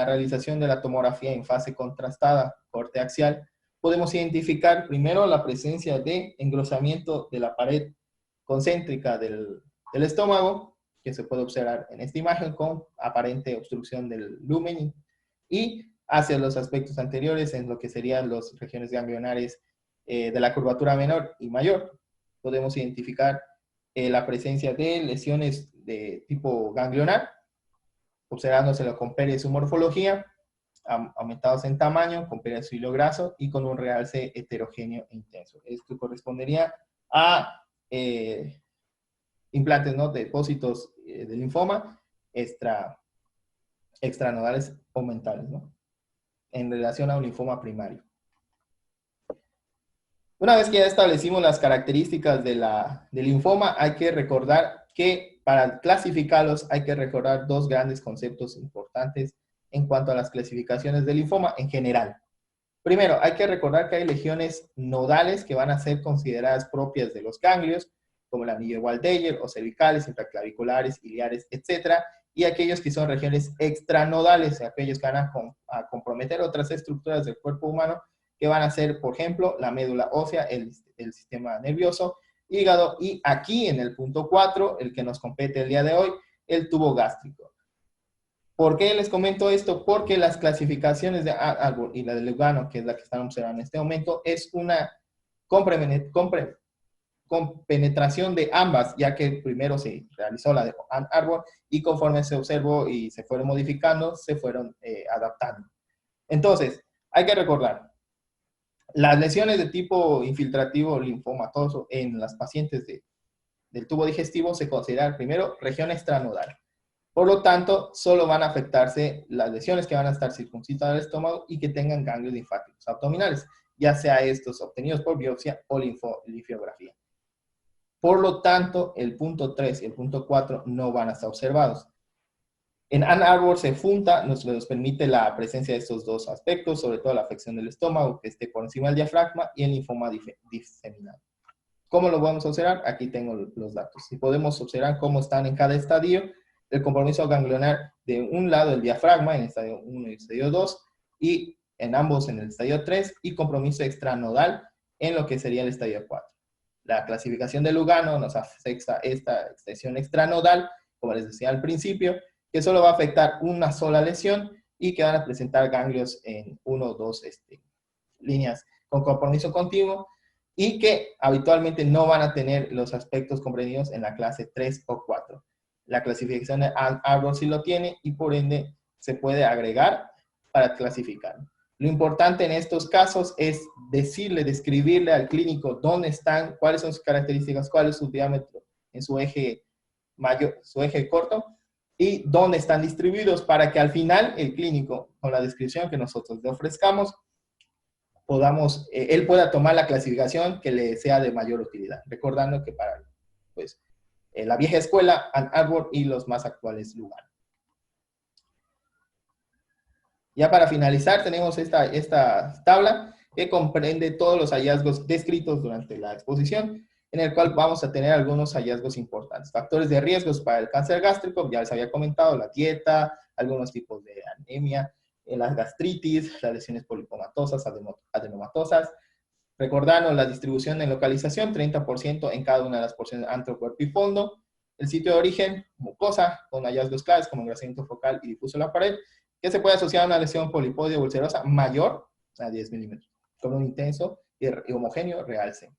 realización de la tomografía en fase contrastada, corte axial, podemos identificar primero la presencia de engrosamiento de la pared concéntrica del estómago, que se puede observar en esta imagen con aparente obstrucción del lumen, y hacia los aspectos anteriores en lo que serían las regiones ganglionares de la curvatura menor y mayor. Podemos identificar la presencia de lesiones de tipo ganglionar, observándoselo con pérdida de su morfología, aumentados en tamaño, con pérdida de su hilo graso y con un realce heterogéneo e intenso. Esto correspondería a implantes, ¿no?, de depósitos de linfoma extranodales o mentales, ¿no?, en relación a un linfoma primario. Una vez que ya establecimos las características del linfoma, hay que recordar que para clasificarlos hay que recordar dos grandes conceptos importantes en cuanto a las clasificaciones del linfoma en general. Primero, hay que recordar que hay regiones nodales que van a ser consideradas propias de los ganglios, como el anillo de Waldeyer, o cervicales, intraclaviculares, iliares, etc. Y aquellos que son regiones extranodales, aquellos que van a comprometer otras estructuras del cuerpo humano, que van a ser, por ejemplo, la médula ósea, el sistema nervioso, hígado, y aquí en el punto 4, el que nos compete el día de hoy, el tubo gástrico. ¿Por qué les comento esto? Porque las clasificaciones de Arbor y la de Lugano, que es la que estamos observando en este momento, es una compenetración de ambas, ya que primero se realizó la de Arbor y conforme se observó y se fueron modificando, se fueron adaptando. Entonces, hay que recordar, las lesiones de tipo infiltrativo linfomatoso en las pacientes del tubo digestivo se consideran primero región extranodal. Por lo tanto, solo van a afectarse las lesiones que van a estar circuncidadas del estómago y que tengan ganglios linfáticos abdominales, ya sea estos obtenidos por biopsia o linfografía. Por lo tanto, el punto 3 y el punto 4 no van a estar observados. En Ann Arbor se junta, nos permite la presencia de estos dos aspectos, sobre todo la afección del estómago, que esté por encima del diafragma, y el linfoma diseminado. ¿Cómo lo vamos a observar? Aquí tengo los datos. Y podemos observar cómo están en cada estadio el compromiso ganglionar de un lado del diafragma, en el estadio 1 y el estadio 2, y en ambos en el estadio 3, y compromiso extranodal en lo que sería el estadio 4. La clasificación de Lugano nos afecta esta extensión extranodal, como les decía al principio, que solo va a afectar una sola lesión y que van a presentar ganglios en 1 o 2 líneas con compromiso continuo, y que habitualmente no van a tener los aspectos comprendidos en la clase 3 o 4. La clasificación de Arbor sí lo tiene y por ende se puede agregar para clasificar. Lo importante en estos casos es describirle al clínico dónde están, cuáles son sus características, cuál es su diámetro en su eje mayor, su eje corto, y dónde están distribuidos para que al final el clínico, con la descripción que nosotros le ofrezcamos, podamos, él pueda tomar la clasificación que le sea de mayor utilidad. Recordando que para pues, la vieja escuela, Ann Arbor y los más actuales Lugano. Ya para finalizar, tenemos esta tabla que comprende todos los hallazgos descritos durante la exposición, en el cual vamos a tener algunos hallazgos importantes. Factores de riesgos para el cáncer gástrico, ya les había comentado, la dieta, algunos tipos de anemia, las gastritis, las lesiones polipomatosas, adenomatosas. Recordando la distribución en localización, 30% en cada una de las porciones antro, cuerpo y fondo. El sitio de origen, mucosa, con hallazgos claves como engrosamiento focal y difuso en la pared, que se puede asociar a una lesión polipoide o ulcerosa mayor a 10 milímetros, con un intenso y homogéneo realce.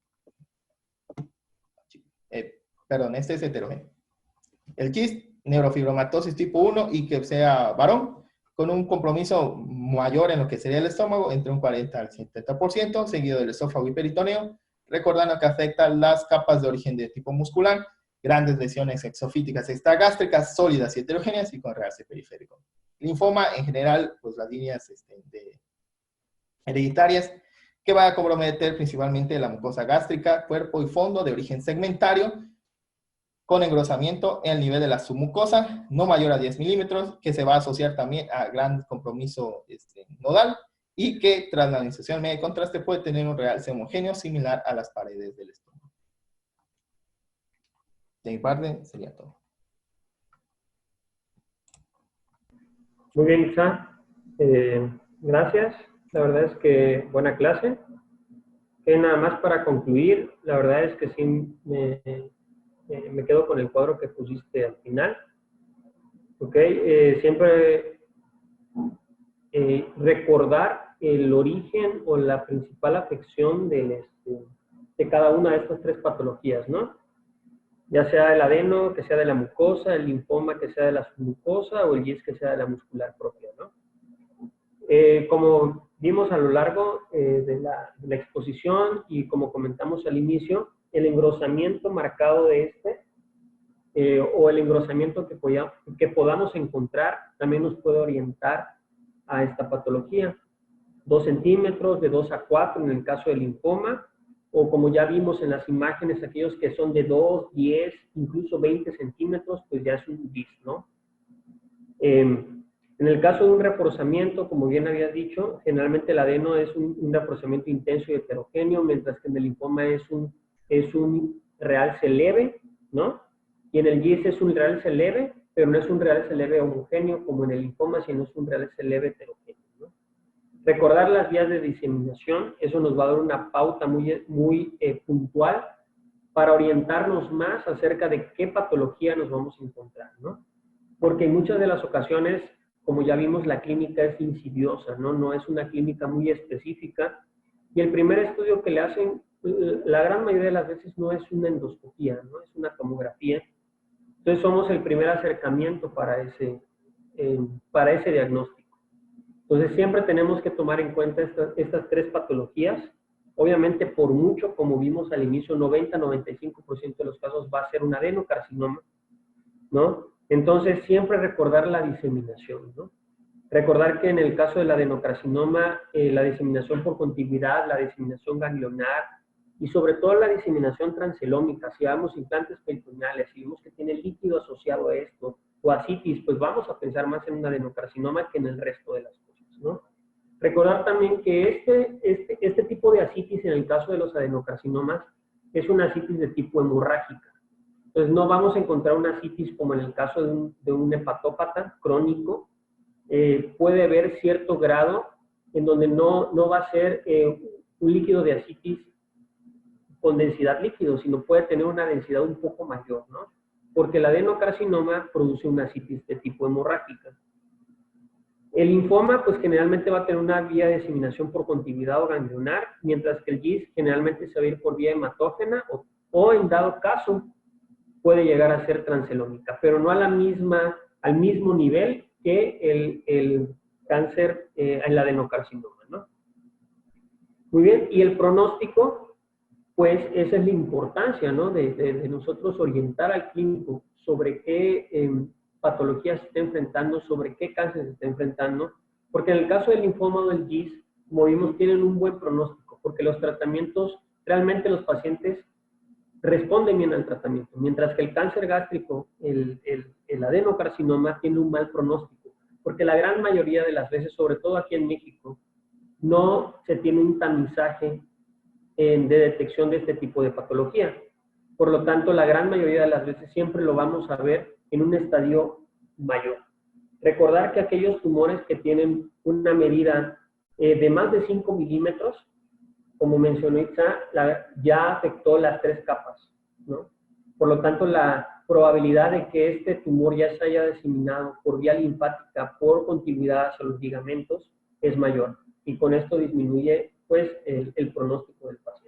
Perdón, este es heterogéneo. El GIST, neurofibromatosis tipo 1 y que sea varón, con un compromiso mayor en lo que sería el estómago, entre un 40 al 70%, seguido del esófago y peritoneo, recordando que afecta las capas de origen de tipo muscular, grandes lesiones exofíticas extragástricas, sólidas y heterogéneas y con realce periférico. Linfoma, en general, pues las líneas hereditarias, que va a comprometer principalmente la mucosa gástrica, cuerpo y fondo de origen segmentario, con engrosamiento en el nivel de la submucosa, no mayor a 10 milímetros, que se va a asociar también a gran compromiso nodal, y que tras la administración media de contraste puede tener un realce homogéneo similar a las paredes del estómago. De mi parte, sería todo. Muy bien, Isa. Gracias. La verdad es que buena clase. Nada más para concluir, la verdad es que sí me quedo con el cuadro que pusiste al final. ¿Ok? Siempre recordar el origen o la principal afección de cada una de estas tres patologías, ¿no? Ya sea el adeno, que sea de la mucosa, el linfoma, que sea de la submucosa, o el GIST, que sea de la muscular propia, ¿no? Como vimos a lo largo de la exposición y como comentamos al inicio, el engrosamiento marcado de o el engrosamiento que podamos encontrar también nos puede orientar a esta patología. 2 centímetros, de 2 a 4 en el caso del linfoma, o como ya vimos en las imágenes, aquellos que son de 2, 10, incluso 20 centímetros, pues ya es un GIST, ¿no? En el caso de un reforzamiento, como bien habías dicho, generalmente el adeno es un reforzamiento intenso y heterogéneo, mientras que en el linfoma es un realce leve, ¿no? Y en el GIST es un realce leve, pero no es un realce leve homogéneo como en el linfoma, sino es un realce leve heterogéneo, ¿no? Recordar las vías de diseminación, eso nos va a dar una pauta muy puntual para orientarnos más acerca de qué patología nos vamos a encontrar, ¿no? Porque en muchas de las ocasiones, como ya vimos, la clínica es insidiosa, ¿no? No es una clínica muy específica. Y el primer estudio que le hacen, la gran mayoría de las veces no es una endoscopía, no es una tomografía. Entonces somos el primer acercamiento para ese diagnóstico. Entonces siempre tenemos que tomar en cuenta estas tres patologías. Obviamente por mucho, como vimos al inicio, 90-95% de los casos va a ser un adenocarcinoma, ¿no? Entonces, siempre recordar la diseminación, ¿no? Recordar que en el caso del adenocarcinoma, la diseminación por contigüidad, la diseminación ganglionar y sobre todo la diseminación transelómica, si damos implantes peritoneales, si vemos que tiene líquido asociado a esto, o ascitis, pues vamos a pensar más en un adenocarcinoma que en el resto de las cosas, ¿no? Recordar también que este tipo de ascitis en el caso de los adenocarcinomas es una ascitis de tipo hemorrágica. Entonces, no vamos a encontrar una ascitis como en el caso de un hepatópata crónico. Puede haber cierto grado en donde no va a ser un líquido de ascitis con densidad líquido, sino puede tener una densidad un poco mayor, ¿no? Porque el adenocarcinoma produce una ascitis de tipo hemorrágica. El linfoma, pues generalmente va a tener una vía de diseminación por contigüidad o ganglionar, mientras que el GIST generalmente se va a ir por vía hematógena o en dado caso, puede llegar a ser transelómica, pero no al mismo nivel que el cáncer, el adenocarcinoma, ¿no? Muy bien, y el pronóstico, pues esa es la importancia, ¿no? De nosotros orientar al clínico sobre qué patologías se está enfrentando, sobre qué cáncer se está enfrentando, porque en el caso del linfoma o del GIS, como vimos, tienen un buen pronóstico, porque los tratamientos, realmente los pacientes responden bien al tratamiento, mientras que el cáncer gástrico, el adenocarcinoma, tiene un mal pronóstico, porque la gran mayoría de las veces, sobre todo aquí en México, no se tiene un tamizaje de detección de este tipo de patología. Por lo tanto, la gran mayoría de las veces siempre lo vamos a ver en un estadio mayor. Recordar que aquellos tumores que tienen una medida de más de 5 milímetros, como mencionó Itza, ya afectó las 3 capas, ¿no? Por lo tanto, la probabilidad de que este tumor ya se haya diseminado por vía linfática, por continuidad hacia los ligamentos, es mayor. Y con esto disminuye, pues, el pronóstico del paciente.